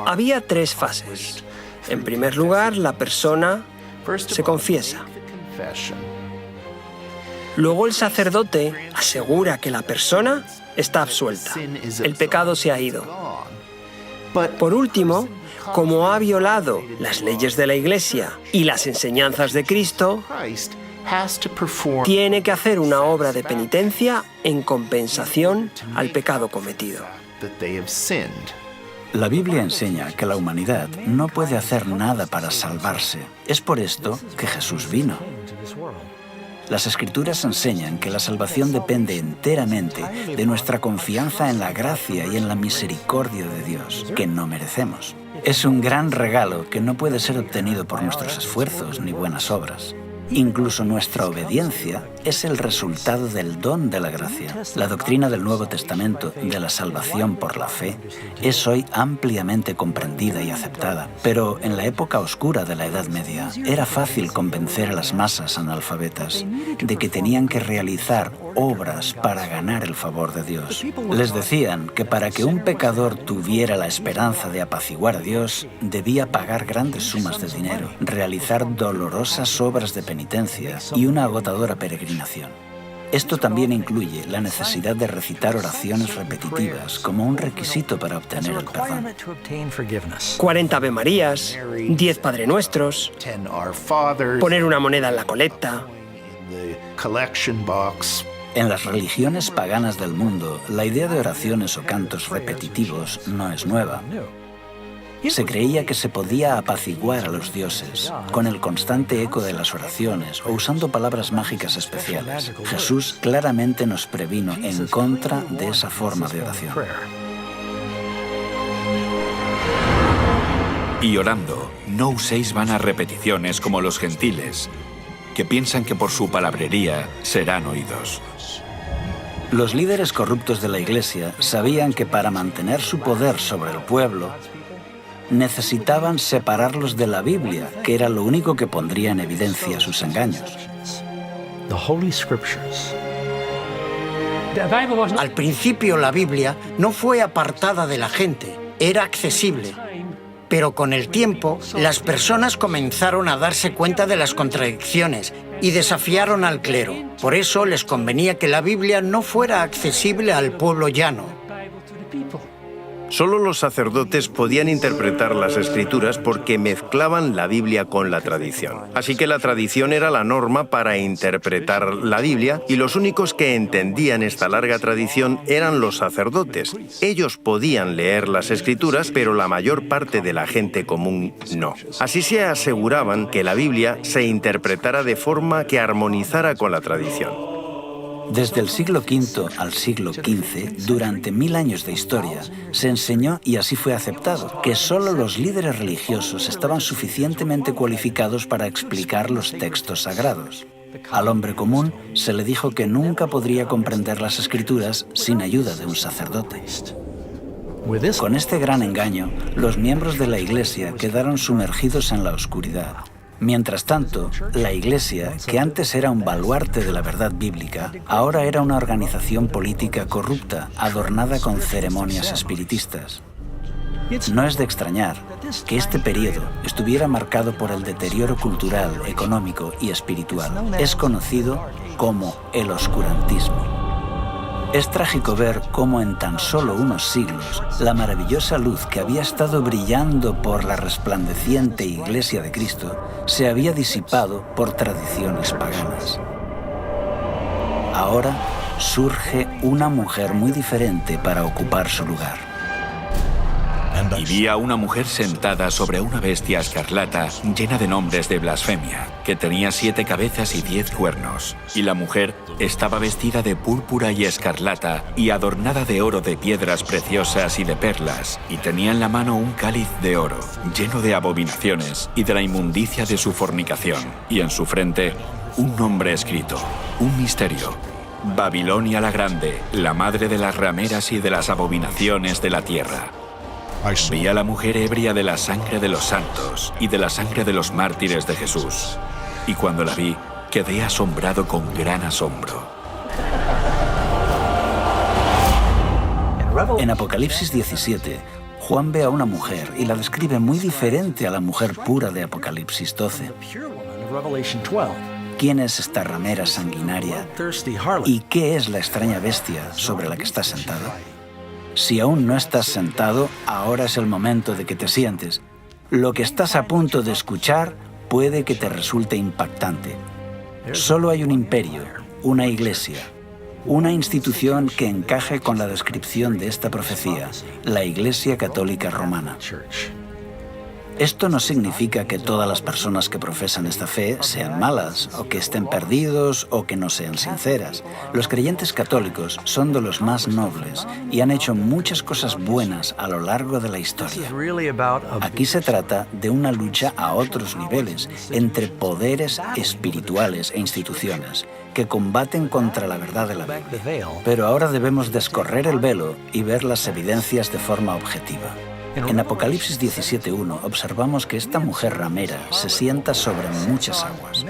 había tres fases. En primer lugar, la persona se confiesa. Luego el sacerdote asegura que la persona está absuelta. El pecado se ha ido. Por último, como ha violado las leyes de la Iglesia y las enseñanzas de Cristo, tiene que hacer una obra de penitencia en compensación al pecado cometido. La Biblia enseña que la humanidad no puede hacer nada para salvarse. Es por esto que Jesús vino. Las Escrituras enseñan que la salvación depende enteramente de nuestra confianza en la gracia y en la misericordia de Dios, que no merecemos. Es un gran regalo que no puede ser obtenido por nuestros esfuerzos ni buenas obras. Incluso nuestra obediencia es el resultado del don de la gracia. La doctrina del Nuevo Testamento de la salvación por la fe es hoy ampliamente comprendida y aceptada. Pero en la época oscura de la Edad Media era fácil convencer a las masas analfabetas de que tenían que realizar obras para ganar el favor de Dios. Les decían que para que un pecador tuviera la esperanza de apaciguar a Dios, debía pagar grandes sumas de dinero, realizar dolorosas obras de penitencia y una agotadora peregrinación. Esto también incluye la necesidad de recitar oraciones repetitivas como un requisito para obtener el perdón. 40 Ave Marías, 10 Padre Nuestros, poner una moneda en la colecta. En las religiones paganas del mundo, la idea de oraciones o cantos repetitivos no es nueva. Se creía que se podía apaciguar a los dioses con el constante eco de las oraciones o usando palabras mágicas especiales. Jesús claramente nos previno en contra de esa forma de oración. Y orando, no uséis vanas repeticiones como los gentiles, que piensan que por su palabrería serán oídos. Los líderes corruptos de la Iglesia sabían que para mantener su poder sobre el pueblo, necesitaban separarlos de la Biblia, que era lo único que pondría en evidencia sus engaños. Al principio la Biblia no fue apartada de la gente, era accesible. Pero con el tiempo, las personas comenzaron a darse cuenta de las contradicciones y desafiaron al clero. Por eso les convenía que la Biblia no fuera accesible al pueblo llano. Solo los sacerdotes podían interpretar las Escrituras porque mezclaban la Biblia con la tradición. Así que la tradición era la norma para interpretar la Biblia y los únicos que entendían esta larga tradición eran los sacerdotes. Ellos podían leer las Escrituras, pero la mayor parte de la gente común no. Así se aseguraban que la Biblia se interpretara de forma que armonizara con la tradición. Desde el siglo V al siglo XV, durante 1000 años de historia, se enseñó, y así fue aceptado, que solo los líderes religiosos estaban suficientemente cualificados para explicar los textos sagrados. Al hombre común se le dijo que nunca podría comprender las Escrituras sin ayuda de un sacerdote. Con este gran engaño, los miembros de la Iglesia quedaron sumergidos en la oscuridad. Mientras tanto, la Iglesia, que antes era un baluarte de la verdad bíblica, ahora era una organización política corrupta, adornada con ceremonias espiritistas. No es de extrañar que este periodo estuviera marcado por el deterioro cultural, económico y espiritual. Es conocido como el oscurantismo. Es trágico ver cómo en tan solo unos siglos la maravillosa luz que había estado brillando por la resplandeciente Iglesia de Cristo se había disipado por tradiciones paganas. Ahora surge una mujer muy diferente para ocupar su lugar. Y vi a una mujer sentada sobre una bestia escarlata llena de nombres de blasfemia, que tenía 7 cabezas y 10 cuernos. Y la mujer estaba vestida de púrpura y escarlata y adornada de oro, de piedras preciosas y de perlas, y tenía en la mano un cáliz de oro, lleno de abominaciones y de la inmundicia de su fornicación, y en su frente un nombre escrito, un misterio: Babilonia la Grande, la madre de las rameras y de las abominaciones de la tierra. Vi a la mujer ebria de la sangre de los santos y de la sangre de los mártires de Jesús. Y cuando la vi, quedé asombrado con gran asombro. En Apocalipsis 17, Juan ve a una mujer y la describe muy diferente a la mujer pura de Apocalipsis 12. ¿Quién es esta ramera sanguinaria? ¿Y qué es la extraña bestia sobre la que está sentado? Si aún no estás sentado, ahora es el momento de que te sientes. Lo que estás a punto de escuchar puede que te resulte impactante. Solo hay un imperio, una iglesia, una institución que encaje con la descripción de esta profecía, la Iglesia Católica Romana. Esto no significa que todas las personas que profesan esta fe sean malas, o que estén perdidos, o que no sean sinceras. Los creyentes católicos son de los más nobles y han hecho muchas cosas buenas a lo largo de la historia. Aquí se trata de una lucha a otros niveles, entre poderes espirituales e instituciones, que combaten contra la verdad de la Biblia. Pero ahora debemos descorrer el velo y ver las evidencias de forma objetiva. En Apocalipsis 17:1 observamos que esta mujer ramera se sienta sobre muchas aguas.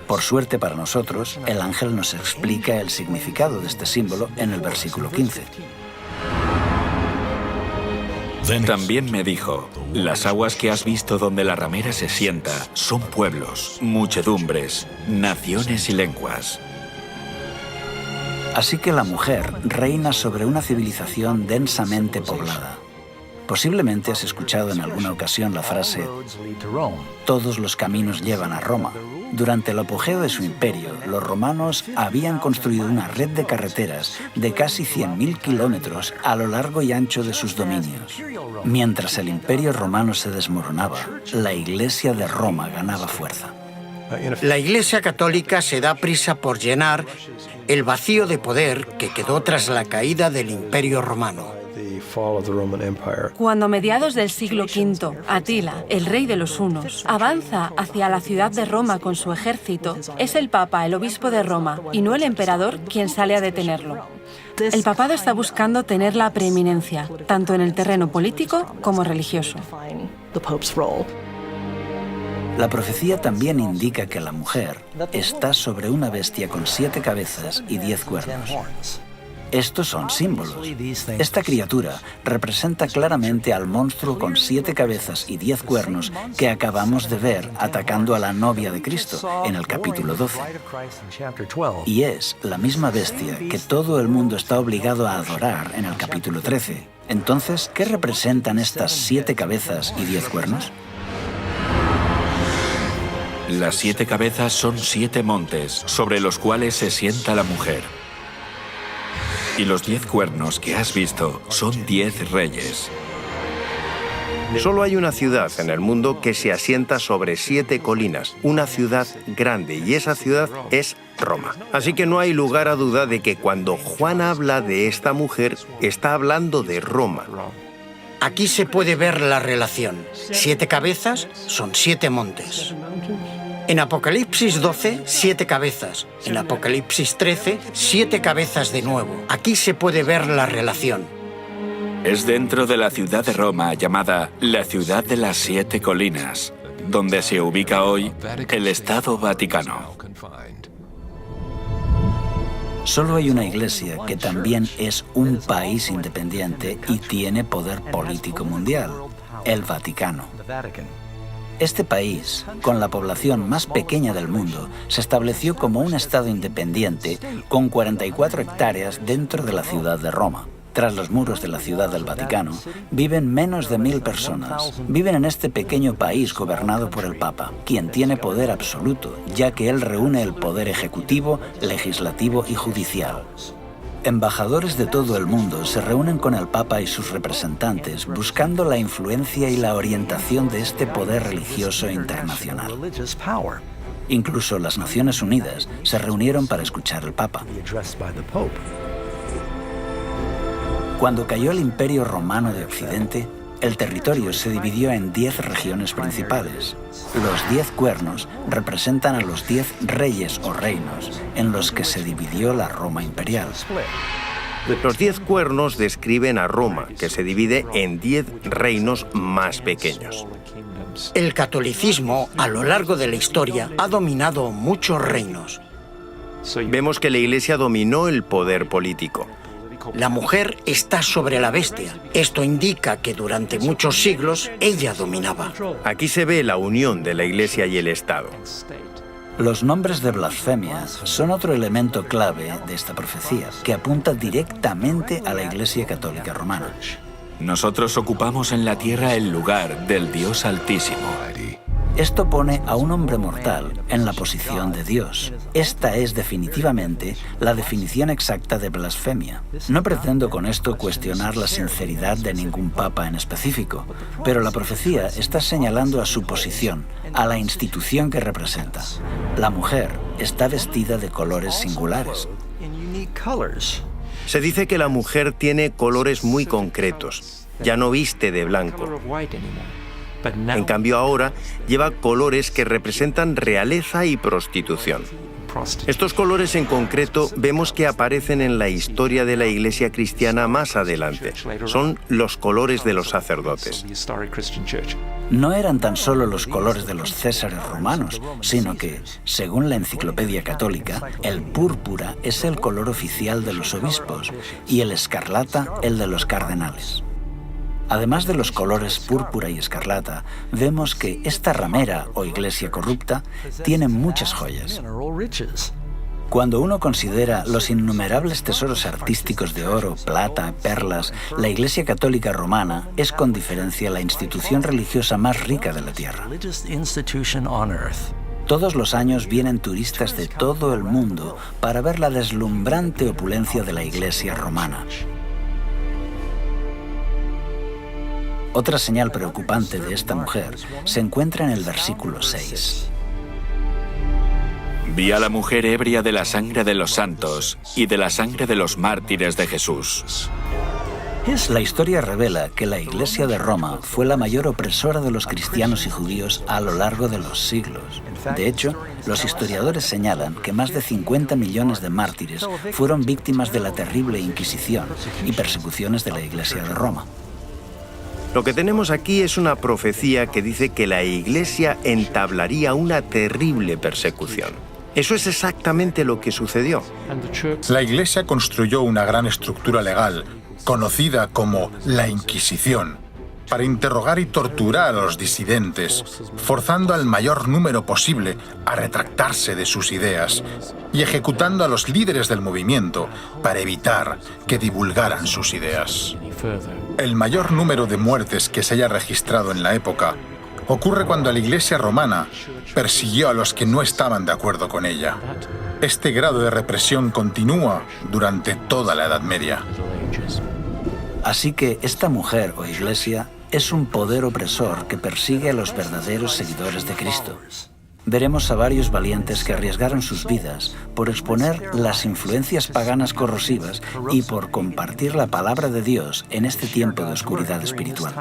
Por suerte para nosotros, el ángel nos explica el significado de este símbolo en el versículo 15. También me dijo: las aguas que has visto donde la ramera se sienta son pueblos, muchedumbres, naciones y lenguas. Así que la mujer reina sobre una civilización densamente poblada. Posiblemente has escuchado en alguna ocasión la frase «todos los caminos llevan a Roma». Durante el apogeo de su imperio, los romanos habían construido una red de carreteras de casi 100.000 kilómetros a lo largo y ancho de sus dominios. Mientras el imperio romano se desmoronaba, la Iglesia de Roma ganaba fuerza. La Iglesia Católica se da prisa por llenar el vacío de poder que quedó tras la caída del Imperio Romano. Cuando a mediados del siglo V, Atila, el rey de los hunos, avanza hacia la ciudad de Roma con su ejército, es el Papa, el obispo de Roma, y no el emperador quien sale a detenerlo. El papado está buscando tener la preeminencia, tanto en el terreno político como religioso. La profecía también indica que la mujer está sobre una bestia con 7 cabezas y 10 cuernos. Estos son símbolos. Esta criatura representa claramente al monstruo con 7 cabezas y 10 cuernos que acabamos de ver atacando a la novia de Cristo en el capítulo 12. Y es la misma bestia que todo el mundo está obligado a adorar en el capítulo 13. Entonces, ¿qué representan estas 7 cabezas y 10 cuernos? Las 7 cabezas son 7 montes sobre los cuales se sienta la mujer. Y los 10 cuernos que has visto son 10 reyes. Solo hay una ciudad en el mundo que se asienta sobre 7 colinas, una ciudad grande, y esa ciudad es Roma. Así que no hay lugar a duda de que cuando Juan habla de esta mujer, está hablando de Roma. Aquí se puede ver la relación. 7 cabezas son 7 montes. En Apocalipsis 12, 7 cabezas. En Apocalipsis 13, 7 cabezas de nuevo. Aquí se puede ver la relación. Es dentro de la ciudad de Roma llamada la ciudad de las 7 colinas, donde se ubica hoy el Estado Vaticano. Solo hay una iglesia que también es un país independiente y tiene poder político mundial, el Vaticano. Este país, con la población más pequeña del mundo, se estableció como un estado independiente con 44 hectáreas dentro de la ciudad de Roma. Tras los muros de la ciudad del Vaticano, viven menos de 1000 personas. Viven en este pequeño país gobernado por el Papa, quien tiene poder absoluto, ya que él reúne el poder ejecutivo, legislativo y judicial. Embajadores de todo el mundo se reúnen con el Papa y sus representantes buscando la influencia y la orientación de este poder religioso internacional. Incluso las Naciones Unidas se reunieron para escuchar al Papa. Cuando cayó el Imperio Romano de Occidente, el territorio se dividió en 10 regiones principales. Los 10 cuernos representan a los 10 reyes o reinos en los que se dividió la Roma imperial. Los 10 cuernos describen a Roma, que se divide en 10 reinos más pequeños. El catolicismo, a lo largo de la historia, ha dominado muchos reinos. Vemos que la Iglesia dominó el poder político. La mujer está sobre la bestia. Esto indica que durante muchos siglos ella dominaba. Aquí se ve la unión de la Iglesia y el Estado. Los nombres de blasfemia son otro elemento clave de esta profecía, que apunta directamente a la Iglesia Católica Romana. Nosotros ocupamos en la tierra el lugar del Dios Altísimo. Esto pone a un hombre mortal en la posición de Dios. Esta es definitivamente la definición exacta de blasfemia. No pretendo con esto cuestionar la sinceridad de ningún papa en específico, pero la profecía está señalando a su posición, a la institución que representa. La mujer está vestida de colores singulares. Se dice que la mujer tiene colores muy concretos. Ya no viste de blanco. En cambio ahora lleva colores que representan realeza y prostitución. Estos colores en concreto vemos que aparecen en la historia de la Iglesia cristiana más adelante. Son los colores de los sacerdotes. No eran tan solo los colores de los césares romanos, sino que, según la Enciclopedia Católica, el púrpura es el color oficial de los obispos y el escarlata el de los cardenales. Además de los colores púrpura y escarlata, vemos que esta ramera o iglesia corrupta tiene muchas joyas. Cuando uno considera los innumerables tesoros artísticos de oro, plata, perlas, la Iglesia Católica Romana es con diferencia la institución religiosa más rica de la tierra. Todos los años vienen turistas de todo el mundo para ver la deslumbrante opulencia de la Iglesia romana. Otra señal preocupante de esta mujer se encuentra en el versículo 6. Vi a la mujer ebria de la sangre de los santos y de la sangre de los mártires de Jesús. La historia revela que la Iglesia de Roma fue la mayor opresora de los cristianos y judíos a lo largo de los siglos. De hecho, los historiadores señalan que más de 50 millones de mártires fueron víctimas de la terrible Inquisición y persecuciones de la Iglesia de Roma. Lo que tenemos aquí es una profecía que dice que la Iglesia entablaría una terrible persecución. Eso es exactamente lo que sucedió. La Iglesia construyó una gran estructura legal, conocida como la Inquisición, para interrogar y torturar a los disidentes, forzando al mayor número posible a retractarse de sus ideas y ejecutando a los líderes del movimiento para evitar que divulgaran sus ideas. El mayor número de muertes que se haya registrado en la época ocurre cuando la Iglesia romana persiguió a los que no estaban de acuerdo con ella. Este grado de represión continúa durante toda la Edad Media. Así que esta mujer o iglesia es un poder opresor que persigue a los verdaderos seguidores de Cristo. Veremos a varios valientes que arriesgaron sus vidas por exponer las influencias paganas corrosivas y por compartir la palabra de Dios en este tiempo de oscuridad espiritual.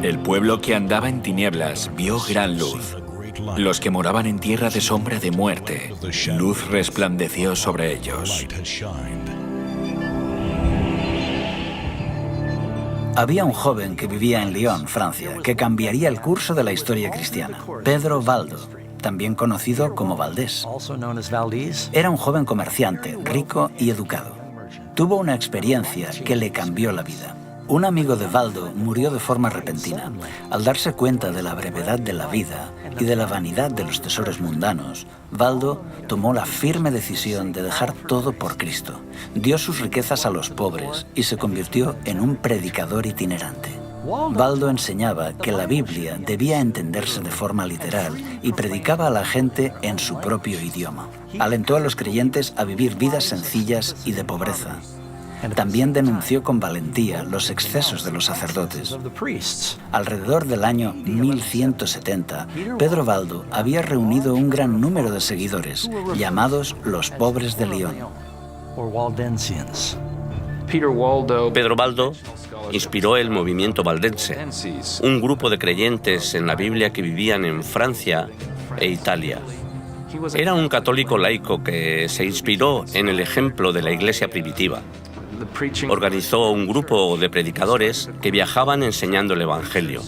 El pueblo que andaba en tinieblas vio gran luz. Los que moraban en tierra de sombra de muerte, luz resplandeció sobre ellos. Había un joven que vivía en Lyon, Francia, que cambiaría el curso de la historia cristiana. Pedro Valdo, también conocido como Valdés. Era un joven comerciante, rico y educado. Tuvo una experiencia que le cambió la vida. Un amigo de Valdo murió de forma repentina. Al darse cuenta de la brevedad de la vida y de la vanidad de los tesoros mundanos, Valdo tomó la firme decisión de dejar todo por Cristo. Dio sus riquezas a los pobres y se convirtió en un predicador itinerante. Valdo enseñaba que la Biblia debía entenderse de forma literal y predicaba a la gente en su propio idioma. Alentó a los creyentes a vivir vidas sencillas y de pobreza. También denunció con valentía los excesos de los sacerdotes. Alrededor del año 1170, Pedro Valdo había reunido un gran número de seguidores, llamados los pobres de Lyon. Pedro Valdo inspiró el movimiento valdense, un grupo de creyentes en la Biblia que vivían en Francia e Italia. Era un católico laico que se inspiró en el ejemplo de la Iglesia primitiva. Organizó un grupo de predicadores que viajaban enseñando el Evangelio.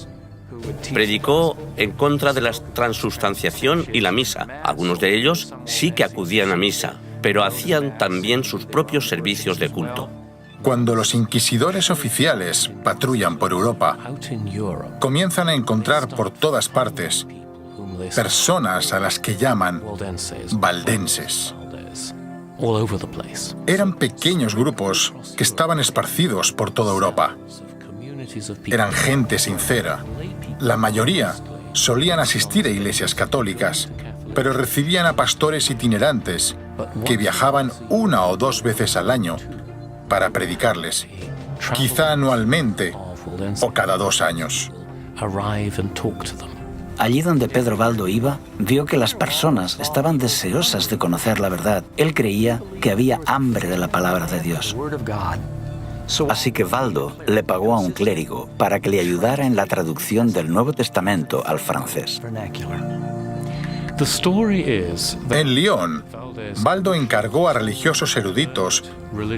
Predicó en contra de la transustanciación y la misa. Algunos de ellos sí que acudían a misa, pero hacían también sus propios servicios de culto. Cuando los inquisidores oficiales patrullan por Europa, comienzan a encontrar por todas partes personas a las que llaman valdenses. Eran pequeños grupos que estaban esparcidos por toda Europa. Eran gente sincera. La mayoría solían asistir a iglesias católicas, pero recibían a pastores itinerantes que viajaban 1 o 2 veces al año para predicarles, quizá anualmente o cada 2 años. Allí donde Pedro Valdo iba, vio que las personas estaban deseosas de conocer la verdad. Él creía que había hambre de la palabra de Dios. Así que Valdo le pagó a un clérigo para que le ayudara en la traducción del Nuevo Testamento al francés. En Lyon, Valdo encargó a religiosos eruditos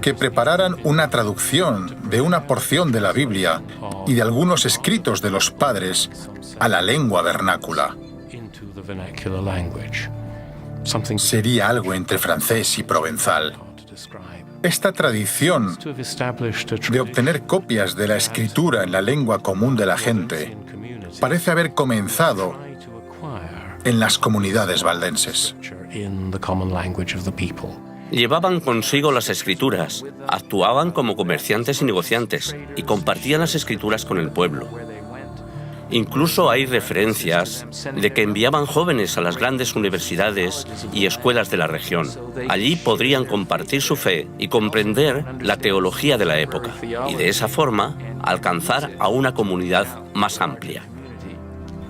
que prepararan una traducción de una porción de la Biblia y de algunos escritos de los padres a la lengua vernácula. Sería algo entre francés y provenzal. Esta tradición de obtener copias de la escritura en la lengua común de la gente parece haber comenzado en las comunidades valdenses. Llevaban consigo las escrituras, actuaban como comerciantes y negociantes y compartían las escrituras con el pueblo. Incluso hay referencias de que enviaban jóvenes a las grandes universidades y escuelas de la región. Allí podrían compartir su fe y comprender la teología de la época, y de esa forma alcanzar a una comunidad más amplia.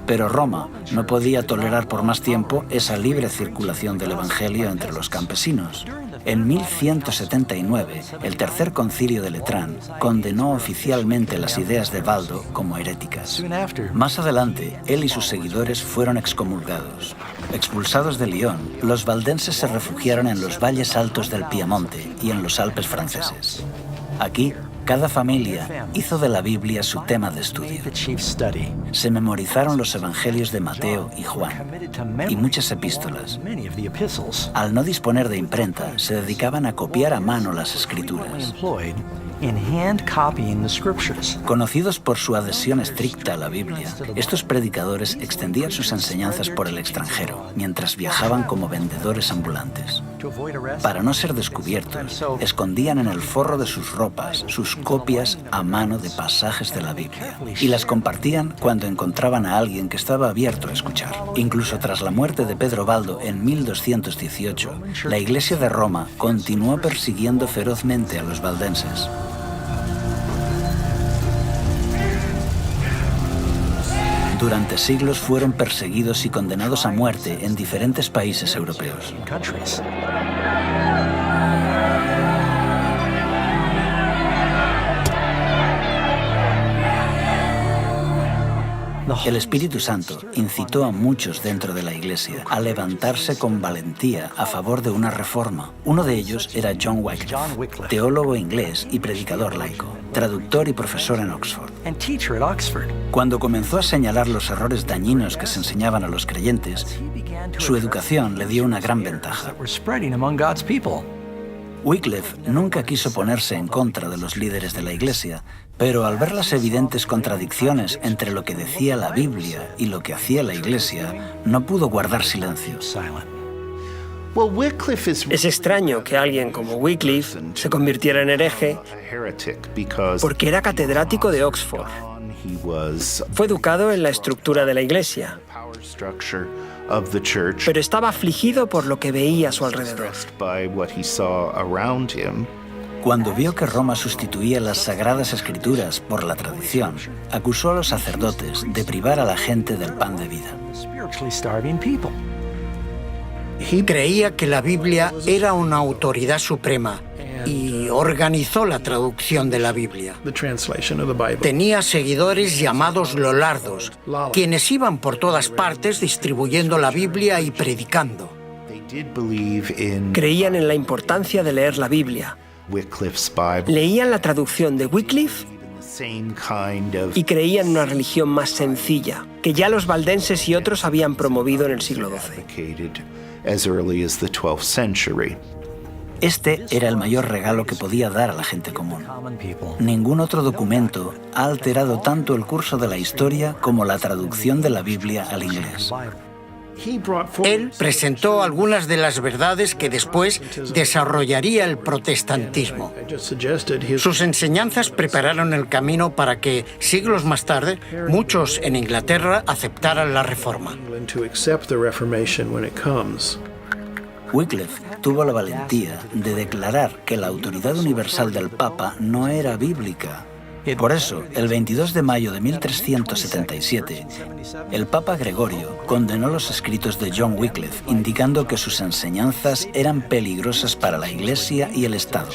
Pero Roma no podía tolerar por más tiempo esa libre circulación del Evangelio entre los campesinos. En 1179, el Tercer Concilio de Letrán condenó oficialmente las ideas de Baldo como heréticas. Más adelante, él y sus seguidores fueron excomulgados. Expulsados de Lyon, los valdenses se refugiaron en los valles altos del Piamonte y en los Alpes franceses. Aquí, cada familia hizo de la Biblia su tema de estudio. Se memorizaron los evangelios de Mateo y Juan y muchas epístolas. Al no disponer de imprenta, se dedicaban a copiar a mano las escrituras. Conocidos por su adhesión estricta a la Biblia, estos predicadores extendían sus enseñanzas por el extranjero, mientras viajaban como vendedores ambulantes. Para no ser descubiertos, escondían en el forro de sus ropas sus copias a mano de pasajes de la Biblia y las compartían cuando encontraban a alguien que estaba abierto a escuchar. Incluso tras la muerte de Pedro Baldo en 1218, la Iglesia de Roma continuó persiguiendo ferozmente a los valdenses. Durante siglos fueron perseguidos y condenados a muerte en diferentes países europeos. El Espíritu Santo incitó a muchos dentro de la Iglesia a levantarse con valentía a favor de una reforma. Uno de ellos era John Wycliffe, teólogo inglés y predicador laico, traductor y profesor en Oxford. Cuando comenzó a señalar los errores dañinos que se enseñaban a los creyentes, su educación le dio una gran ventaja. Wycliffe nunca quiso ponerse en contra de los líderes de la Iglesia, pero al ver las evidentes contradicciones entre lo que decía la Biblia y lo que hacía la Iglesia, no pudo guardar silencio. Es extraño que alguien como Wycliffe se convirtiera en hereje porque era catedrático de Oxford. Fue educado en la estructura de la Iglesia, pero estaba afligido por lo que veía a su alrededor. Cuando vio que Roma sustituía las Sagradas Escrituras por la tradición, acusó a los sacerdotes de privar a la gente del pan de vida. Creía que la Biblia era una autoridad suprema y organizó la traducción de la Biblia. Tenía seguidores llamados lollardos, quienes iban por todas partes distribuyendo la Biblia y predicando. Creían en la importancia de leer la Biblia. Leían la traducción de Wycliffe y creían en una religión más sencilla, que ya los valdenses y otros habían promovido en el siglo XII. Este era el mayor regalo que podía dar a la gente común. Ningún otro documento ha alterado tanto el curso de la historia como la traducción de la Biblia al inglés. Él presentó algunas de las verdades que después desarrollaría el protestantismo. Sus enseñanzas prepararon el camino para que, siglos más tarde, muchos en Inglaterra aceptaran la Reforma. Wycliffe tuvo la valentía de declarar que la autoridad universal del Papa no era bíblica. Por eso, el 22 de mayo de 1377, el Papa Gregorio condenó los escritos de John Wycliffe, indicando que sus enseñanzas eran peligrosas para la Iglesia y el Estado.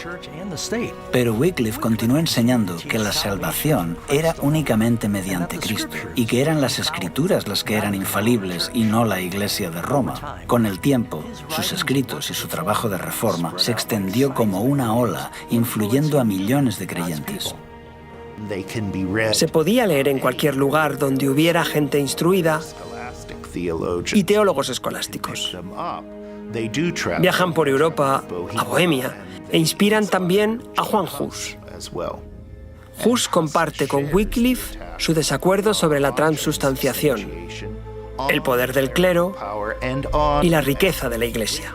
Pero Wycliffe continuó enseñando que la salvación era únicamente mediante Cristo y que eran las Escrituras las que eran infalibles y no la Iglesia de Roma. Con el tiempo, sus escritos y su trabajo de reforma se extendió como una ola, influyendo a millones de creyentes. Se podía leer en cualquier lugar donde hubiera gente instruida y teólogos escolásticos. Viajan por Europa, a Bohemia, e inspiran también a Juan Hus. Hus comparte con Wycliffe su desacuerdo sobre la transubstanciación, el poder del clero y la riqueza de la Iglesia.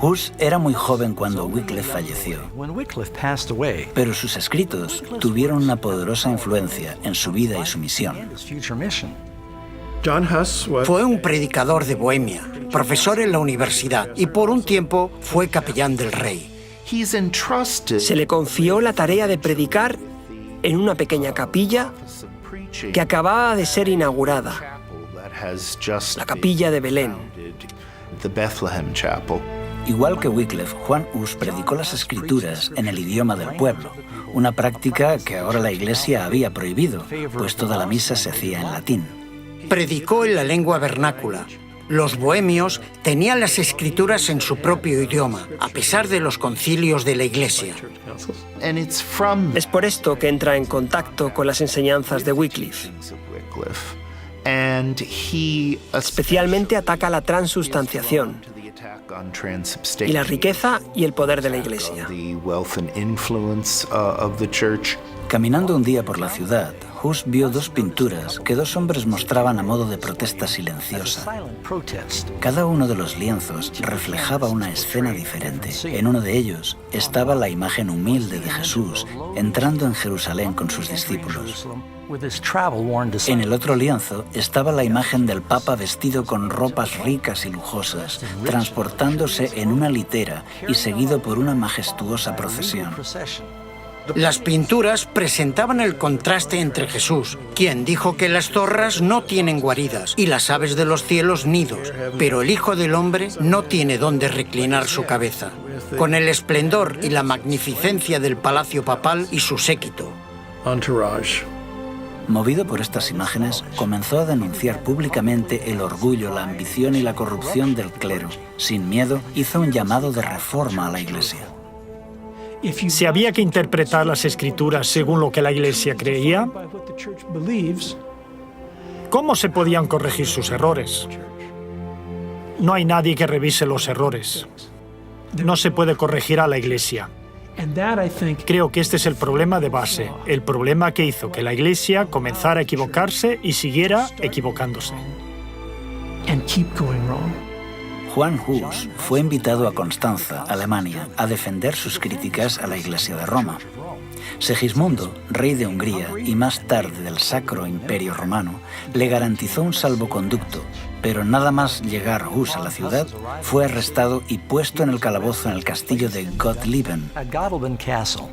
Hus era muy joven cuando Wycliffe falleció, pero sus escritos tuvieron una poderosa influencia en su vida y su misión. Fue un predicador de Bohemia, profesor en la universidad y por un tiempo fue capellán del rey. Se le confió la tarea de predicar en una pequeña capilla que acababa de ser inaugurada, la capilla de Belén. Igual que Wycliffe, Juan Hus predicó las escrituras en el idioma del pueblo, una práctica que ahora la Iglesia había prohibido, pues toda la misa se hacía en latín. Predicó en la lengua vernácula. Los bohemios tenían las escrituras en su propio idioma, a pesar de los concilios de la Iglesia. Es por esto que entra en contacto con las enseñanzas de Wycliffe. Especialmente ataca la transustanciación y la riqueza y el poder de la Iglesia. Caminando un día por la ciudad, Hus vio dos pinturas que dos hombres mostraban a modo de protesta silenciosa. Cada uno de los lienzos reflejaba una escena diferente. En uno de ellos estaba la imagen humilde de Jesús entrando en Jerusalén con sus discípulos. En el otro lienzo estaba la imagen del Papa vestido con ropas ricas y lujosas, transportándose en una litera y seguido por una majestuosa procesión. Las pinturas presentaban el contraste entre Jesús, quien dijo que las zorras no tienen guaridas y las aves de los cielos nidos, pero el Hijo del Hombre no tiene dónde reclinar su cabeza, con el esplendor y la magnificencia del palacio papal y su séquito. Movido por estas imágenes, comenzó a denunciar públicamente el orgullo, la ambición y la corrupción del clero. Sin miedo, hizo un llamado de reforma a la Iglesia. Si había que interpretar las Escrituras según lo que la Iglesia creía, ¿cómo se podían corregir sus errores? No hay nadie que revise los errores. No se puede corregir a la Iglesia. Creo que este es el problema de base, el problema que hizo que la Iglesia comenzara a equivocarse y siguiera equivocándose. Juan Hus fue invitado a Constanza, Alemania, a defender sus críticas a la Iglesia de Roma. Segismundo, rey de Hungría y más tarde del Sacro Imperio Romano, le garantizó un salvoconducto, pero nada más llegar Hus a la ciudad, fue arrestado y puesto en el calabozo en el castillo de Gottlieben.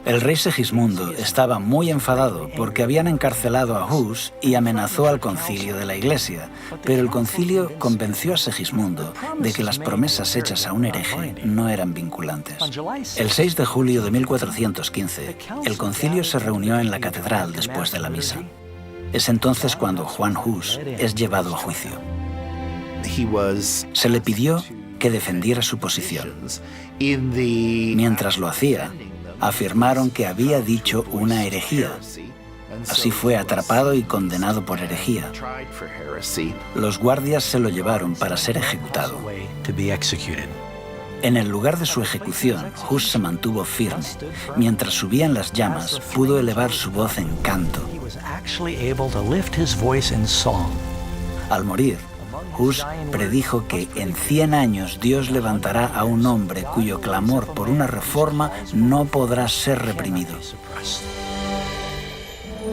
El rey Segismundo estaba muy enfadado porque habían encarcelado a Hus y amenazó al concilio de la Iglesia, pero el concilio convenció a Segismundo de que las promesas hechas a un hereje no eran vinculantes. El 6 de julio de 1415, el concilio se reunió en la catedral después de la misa. Es entonces cuando Juan Hus es llevado a juicio. Se le pidió que defendiera su posición. Mientras lo hacía, afirmaron que había dicho una herejía. Así fue atrapado y condenado por herejía. Los guardias se lo llevaron para ser ejecutado. En el lugar de su ejecución, Hus se mantuvo firme. Mientras subían las llamas, pudo elevar su voz en canto. Al morir, Hus predijo que en 100 años Dios levantará a un hombre cuyo clamor por una reforma no podrá ser reprimido.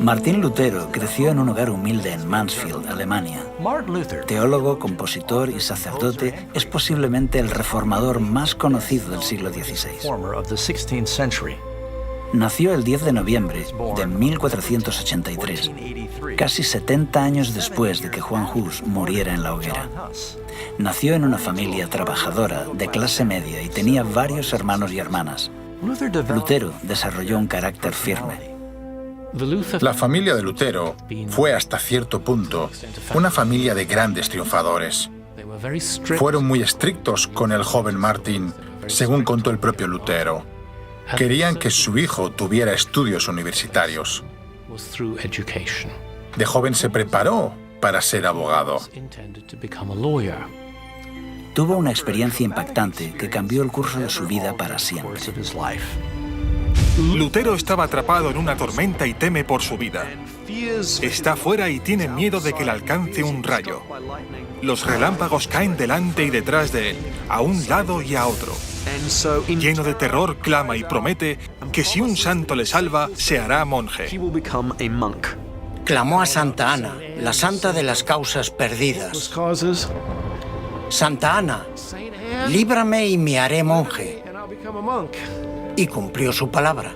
Martín Lutero creció en un hogar humilde en Mansfield, Alemania. Teólogo, compositor y sacerdote, es posiblemente el reformador más conocido del siglo XVI. Nació el 10 de noviembre de 1483, casi 70 años después de que Juan Hus muriera en la hoguera. Nació en una familia trabajadora de clase media y tenía varios hermanos y hermanas. Lutero desarrolló un carácter firme. La familia de Lutero fue hasta cierto punto una familia de grandes triunfadores. Fueron muy estrictos con el joven Martín, según contó el propio Lutero. Querían que su hijo tuviera estudios universitarios. De joven se preparó para ser abogado. Tuvo una experiencia impactante que cambió el curso de su vida para siempre. Lutero estaba atrapado en una tormenta y teme por su vida. Está fuera y tiene miedo de que le alcance un rayo. Los relámpagos caen delante y detrás de él, a un lado y a otro. Lleno de terror, clama y promete que si un santo le salva, se hará monje. Clamó a Santa Ana, la santa de las causas perdidas. Santa Ana, líbrame y me haré monje. Y cumplió su palabra.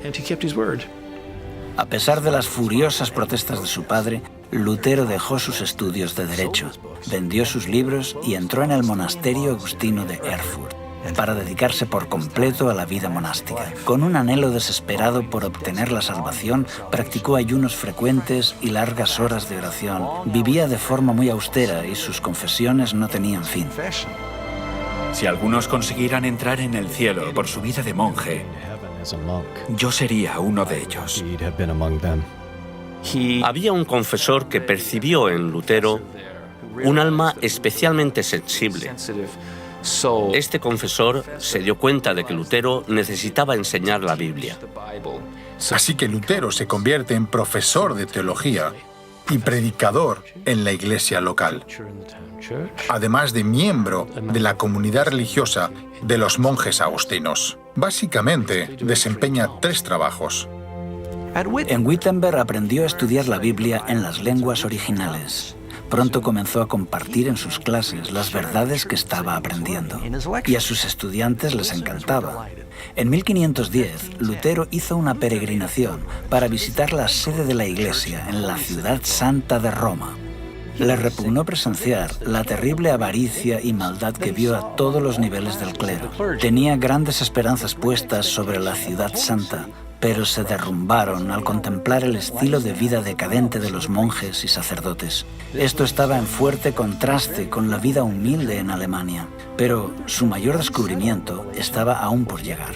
A pesar de las furiosas protestas de su padre, Lutero dejó sus estudios de Derecho, vendió sus libros y entró en el monasterio agustino de Erfurt para dedicarse por completo a la vida monástica. Con un anhelo desesperado por obtener la salvación, practicó ayunos frecuentes y largas horas de oración. Vivía de forma muy austera y sus confesiones no tenían fin. Si algunos consiguieran entrar en el cielo por su vida de monje, yo sería uno de ellos. Había un confesor que percibió en Lutero un alma especialmente sensible. Este confesor se dio cuenta de que Lutero necesitaba enseñar la Biblia. Así que Lutero se convierte en profesor de teología y predicador en la iglesia local, además de miembro de la comunidad religiosa de los monjes agustinos. Básicamente, desempeña 3 trabajos. En Wittenberg aprendió a estudiar la Biblia en las lenguas originales. Pronto comenzó a compartir en sus clases las verdades que estaba aprendiendo, y a sus estudiantes les encantaba. En 1510, Lutero hizo una peregrinación para visitar la sede de la Iglesia en la ciudad santa de Roma. Le repugnó presenciar la terrible avaricia y maldad que vio a todos los niveles del clero. Tenía grandes esperanzas puestas sobre la ciudad santa, pero se derrumbaron al contemplar el estilo de vida decadente de los monjes y sacerdotes. Esto estaba en fuerte contraste con la vida humilde en Alemania, pero su mayor descubrimiento estaba aún por llegar.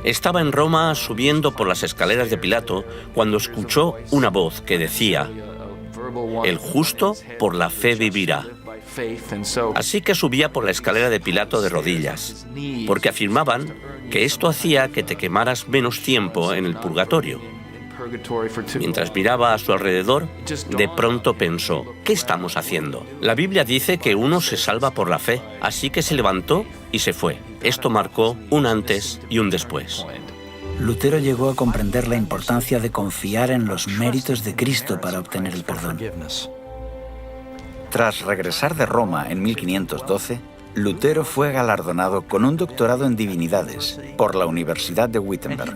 Estaba en Roma subiendo por las escaleras de Pilato cuando escuchó una voz que decía: «El justo por la fe vivirá». Así que subía por la escalera de Pilato de rodillas, porque afirmaban que esto hacía que te quemaras menos tiempo en el purgatorio. Mientras miraba a su alrededor, de pronto pensó: ¿qué estamos haciendo? La Biblia dice que uno se salva por la fe, así que se levantó y se fue. Esto marcó un antes y un después. Lutero llegó a comprender la importancia de confiar en los méritos de Cristo para obtener el perdón. Tras regresar de Roma en 1512, Lutero fue galardonado con un doctorado en divinidades por la Universidad de Wittenberg.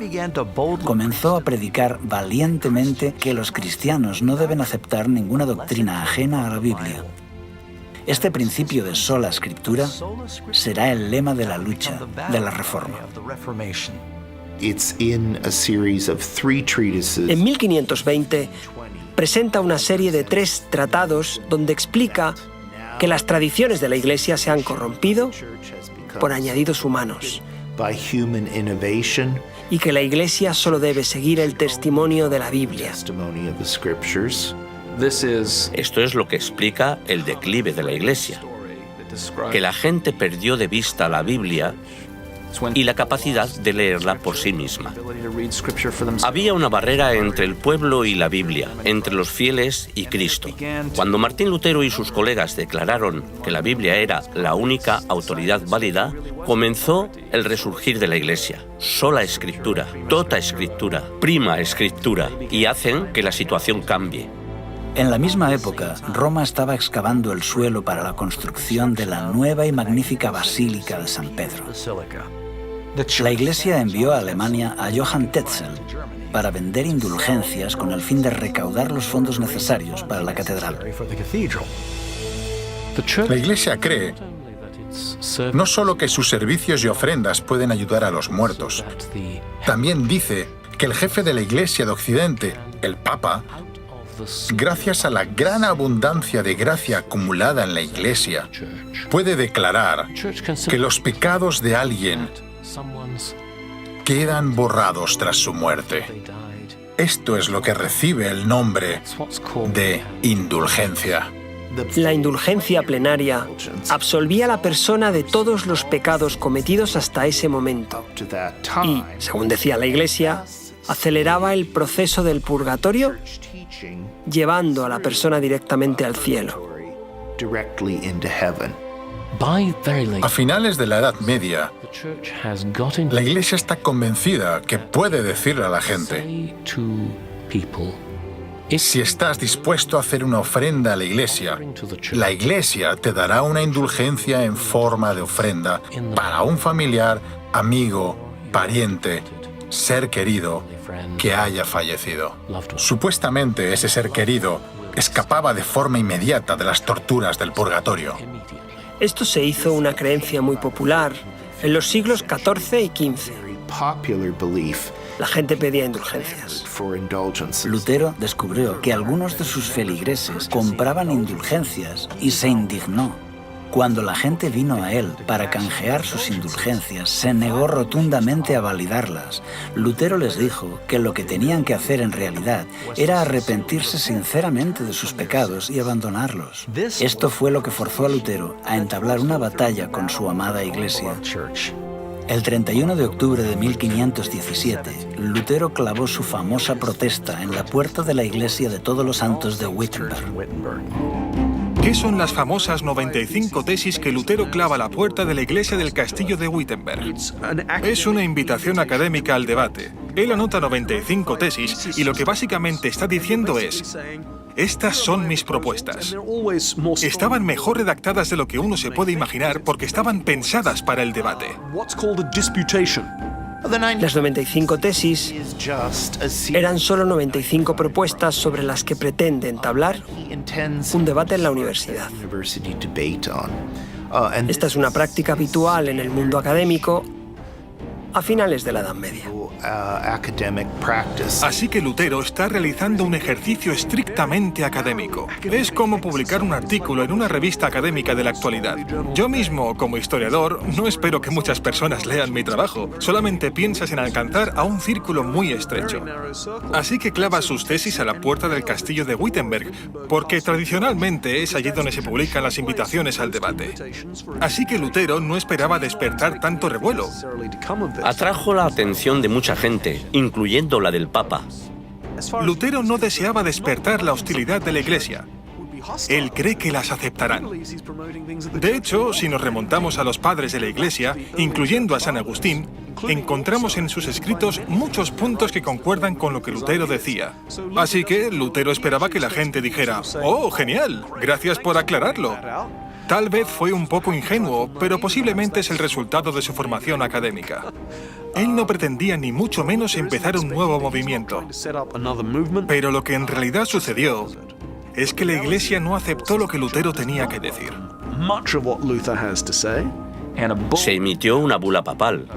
Comenzó a predicar valientemente que los cristianos no deben aceptar ninguna doctrina ajena a la Biblia. Este principio de sola escritura será el lema de la lucha de la Reforma. En 1520, presenta una serie de 3 tratados donde explica que las tradiciones de la Iglesia se han corrompido por añadidos humanos y que la Iglesia solo debe seguir el testimonio de la Biblia. Esto es lo que explica el declive de la Iglesia, que la gente perdió de vista la Biblia y la capacidad de leerla por sí misma. Había una barrera entre el pueblo y la Biblia, entre los fieles y Cristo. Cuando Martín Lutero y sus colegas declararon que la Biblia era la única autoridad válida, comenzó el resurgir de la Iglesia. Sola Escritura, tota Escritura, prima Escritura, y hacen que la situación cambie. En la misma época, Roma estaba excavando el suelo para la construcción de la nueva y magnífica Basílica de San Pedro. La Iglesia envió a Alemania a Johann Tetzel para vender indulgencias con el fin de recaudar los fondos necesarios para la catedral. La Iglesia cree no solo que sus servicios y ofrendas pueden ayudar a los muertos, también dice que el jefe de la Iglesia de Occidente, el Papa, gracias a la gran abundancia de gracia acumulada en la Iglesia, puede declarar que los pecados de alguien quedan borrados tras su muerte. Esto es lo que recibe el nombre de indulgencia. La indulgencia plenaria absolvía a la persona de todos los pecados cometidos hasta ese momento y, según decía la Iglesia, aceleraba el proceso del purgatorio, llevando a la persona directamente al cielo. A finales de la Edad Media, la Iglesia está convencida que puede decirle a la gente: si estás dispuesto a hacer una ofrenda a la Iglesia te dará una indulgencia en forma de ofrenda para un familiar, amigo, pariente ser querido que haya fallecido. Supuestamente ese ser querido escapaba de forma inmediata de las torturas del purgatorio. Esto se hizo una creencia muy popular en los siglos XIV y XV. La gente pedía indulgencias. Lutero descubrió que algunos de sus feligreses compraban indulgencias y se indignó. Cuando la gente vino a él para canjear sus indulgencias, se negó rotundamente a validarlas. Lutero les dijo que lo que tenían que hacer en realidad era arrepentirse sinceramente de sus pecados y abandonarlos. Esto fue lo que forzó a Lutero a entablar una batalla con su amada Iglesia. El 31 de octubre de 1517, Lutero clavó su famosa protesta en la puerta de la iglesia de Todos los Santos de Wittenberg. ¿Qué son las famosas 95 tesis que Lutero clava a la puerta de la iglesia del castillo de Wittenberg? Es una invitación académica al debate. Él anota 95 tesis y lo que básicamente está diciendo es: estas son mis propuestas. Estaban mejor redactadas de lo que uno se puede imaginar porque estaban pensadas para el debate. Las 95 tesis eran solo 95 propuestas sobre las que pretende entablar un debate en la universidad. Esta es una práctica habitual en el mundo académico a finales de la Edad Media. Así que Lutero está realizando un ejercicio estrictamente académico. Es como publicar un artículo en una revista académica de la actualidad. Yo mismo, como historiador, no espero que muchas personas lean mi trabajo. Solamente piensas en alcanzar a un círculo muy estrecho. Así que clava sus tesis a la puerta del castillo de Wittenberg, porque tradicionalmente es allí donde se publican las invitaciones al debate. Así que Lutero no esperaba despertar tanto revuelo. Atrajo la atención de mucha gente, incluyendo la del Papa. Lutero no deseaba despertar la hostilidad de la Iglesia. Él cree que las aceptarán. De hecho, si nos remontamos a los padres de la Iglesia, incluyendo a San Agustín, encontramos en sus escritos muchos puntos que concuerdan con lo que Lutero decía. Así que Lutero esperaba que la gente dijera: «Oh, genial, gracias por aclararlo». Tal vez fue un poco ingenuo, pero posiblemente es el resultado de su formación académica. Él no pretendía ni mucho menos empezar un nuevo movimiento. Pero lo que en realidad sucedió es que la Iglesia no aceptó lo que Lutero tenía que decir. Se emitió una bula papal.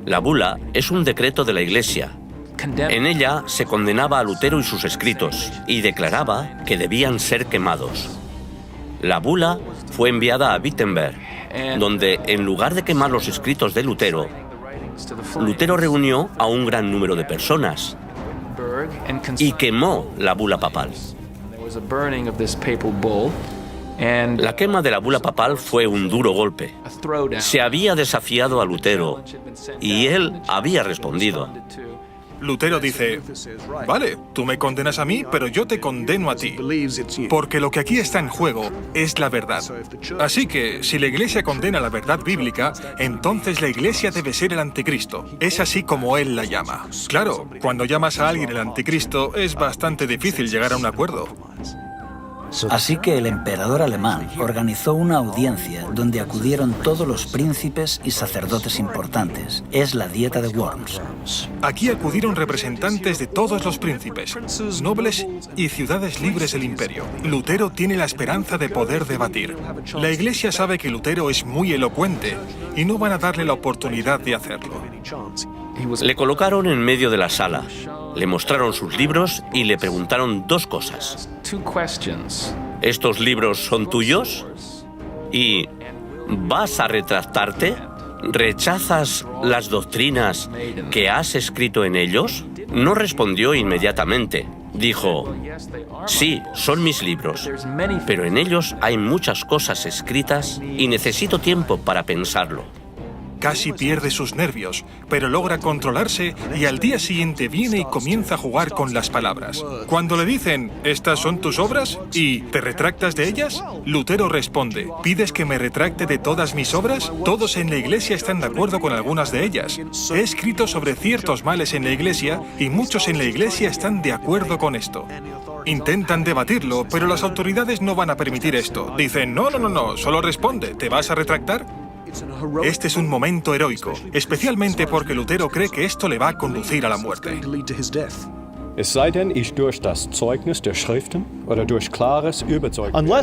La bula es un decreto de la Iglesia. En ella se condenaba a Lutero y sus escritos y declaraba que debían ser quemados. La bula fue enviada a Wittenberg, donde, en lugar de quemar los escritos de Lutero, Lutero reunió a un gran número de personas y quemó la bula papal. La quema de la bula papal fue un duro golpe. Se había desafiado a Lutero y él había respondido. Lutero dice: «Vale, tú me condenas a mí, pero yo te condeno a ti, porque lo que aquí está en juego es la verdad. Así que, si la Iglesia condena la verdad bíblica, entonces la Iglesia debe ser el anticristo. Es así como él la llama». Claro, cuando llamas a alguien el anticristo, es bastante difícil llegar a un acuerdo. Así que el emperador alemán organizó una audiencia donde acudieron todos los príncipes y sacerdotes importantes. Es la Dieta de Worms. Aquí acudieron representantes de todos los príncipes, nobles y ciudades libres del imperio. Lutero tiene la esperanza de poder debatir. La Iglesia sabe que Lutero es muy elocuente y no van a darle la oportunidad de hacerlo. Le colocaron en medio de la sala, le mostraron sus libros y le preguntaron dos cosas. ¿Estos libros son tuyos? ¿Y vas a retractarte? ¿Rechazas las doctrinas que has escrito en ellos? No respondió inmediatamente. Dijo: «Sí, son mis libros, pero en ellos hay muchas cosas escritas y necesito tiempo para pensarlo». Casi pierde sus nervios, pero logra controlarse y al día siguiente viene y comienza a jugar con las palabras. Cuando le dicen: «¿Estas son tus obras?» y «¿te retractas de ellas?», Lutero responde: «¿Pides que me retracte de todas mis obras? Todos en la Iglesia están de acuerdo con algunas de ellas. He escrito sobre ciertos males en la Iglesia y muchos en la Iglesia están de acuerdo con esto». Intentan debatirlo, pero las autoridades no van a permitir esto. Dicen: «No, solo responde, ¿te vas a retractar?». Este es un momento heroico, especialmente porque Lutero cree que esto le va a conducir a la muerte.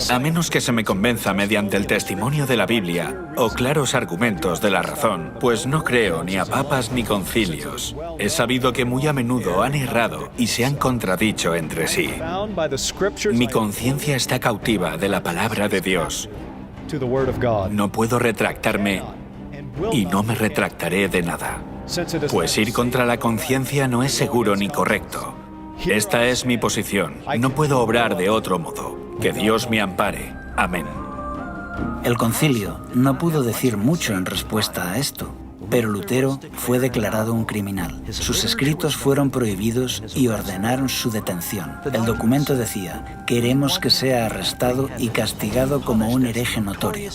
A menos que se me convenza mediante el testimonio de la Biblia o claros argumentos de la razón, pues no creo ni a papas ni concilios. He sabido que muy a menudo han errado y se han contradicho entre sí. Mi conciencia está cautiva de la palabra de Dios. No puedo retractarme y no me retractaré de nada. Pues ir contra la conciencia no es seguro ni correcto. Esta es mi posición. No puedo obrar de otro modo. Que Dios me ampare. Amén. El concilio no pudo decir mucho en respuesta a esto, pero Lutero fue declarado un criminal. Sus escritos fueron prohibidos y ordenaron su detención. El documento decía: queremos que sea arrestado y castigado como un hereje notorio.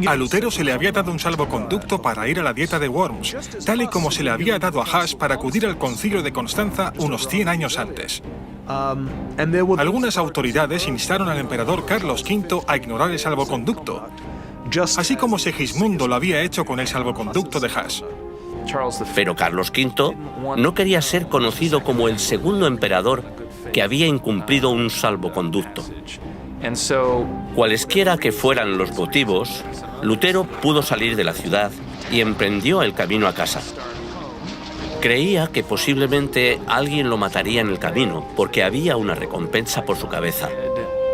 A Lutero se le había dado un salvoconducto para ir a la dieta de Worms, tal y como se le había dado a Huss para acudir al concilio de Constanza unos 100 años antes. Algunas autoridades instaron al emperador Carlos V a ignorar el salvoconducto, así como Segismundo lo había hecho con el salvoconducto de Huss. Pero Carlos V no quería ser conocido como el segundo emperador que había incumplido un salvoconducto. Cualesquiera que fueran los motivos, Lutero pudo salir de la ciudad y emprendió el camino a casa. Creía que posiblemente alguien lo mataría en el camino, porque había una recompensa por su cabeza.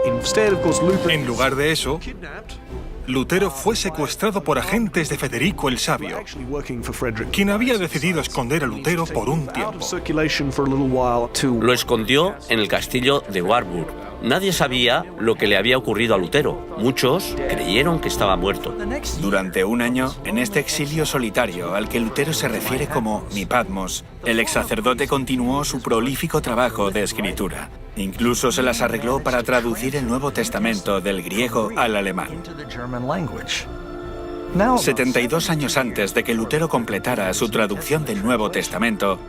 En lugar de eso, Lutero fue secuestrado por agentes de Federico el Sabio, quien había decidido esconder a Lutero por un tiempo. Lo escondió en el castillo de Warburg. Nadie sabía lo que le había ocurrido a Lutero. Muchos creyeron que estaba muerto. Durante un año, en este exilio solitario al que Lutero se refiere como mi Patmos, el ex sacerdote continuó su prolífico trabajo de escritura. Incluso se las arregló para traducir el Nuevo Testamento del griego al alemán. 72 años antes de que Lutero completara su traducción del Nuevo Testamento,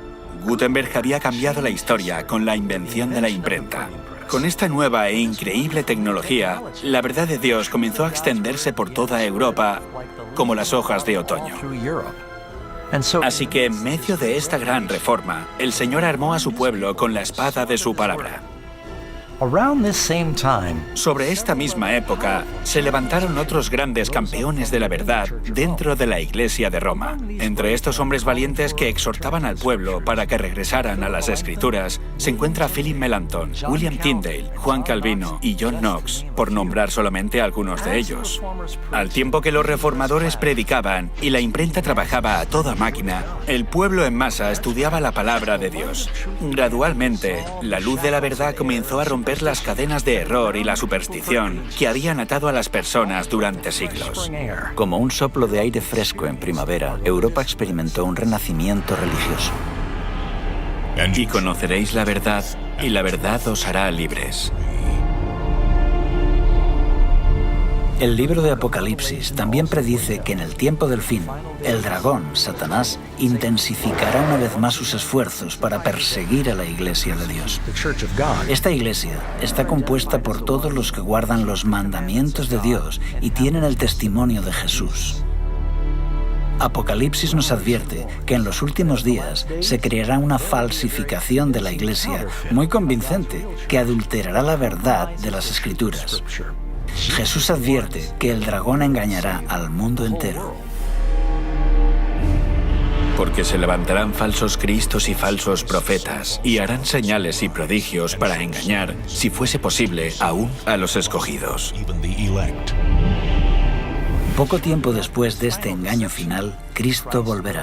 Gutenberg había cambiado la historia con la invención de la imprenta. Con esta nueva e increíble tecnología, la verdad de Dios comenzó a extenderse por toda Europa como las hojas de otoño. Así que en medio de esta gran reforma, el Señor armó a su pueblo con la espada de su palabra. Sobre esta misma época, se levantaron otros grandes campeones de la verdad dentro de la Iglesia de Roma. Entre estos hombres valientes que exhortaban al pueblo para que regresaran a las Escrituras, se encuentra Philip Melanchthon, William Tyndale, Juan Calvino y John Knox, por nombrar solamente algunos de ellos. Al tiempo que los reformadores predicaban y la imprenta trabajaba a toda máquina, el pueblo en masa estudiaba la palabra de Dios. Gradualmente, la luz de la verdad comenzó a romper las cadenas de error y la superstición que habían atado a las personas durante siglos. Como un soplo de aire fresco en primavera, Europa experimentó un renacimiento religioso. Y conoceréis la verdad, y la verdad os hará libres. El libro de Apocalipsis también predice que en el tiempo del fin, el dragón, Satanás, intensificará una vez más sus esfuerzos para perseguir a la Iglesia de Dios. Esta Iglesia está compuesta por todos los que guardan los mandamientos de Dios y tienen el testimonio de Jesús. Apocalipsis nos advierte que en los últimos días se creará una falsificación de la Iglesia muy convincente que adulterará la verdad de las Escrituras. Jesús advierte que el dragón engañará al mundo entero. Porque se levantarán falsos cristos y falsos profetas, y harán señales y prodigios para engañar, si fuese posible, aún a los escogidos. Poco tiempo después de este engaño final, Cristo volverá.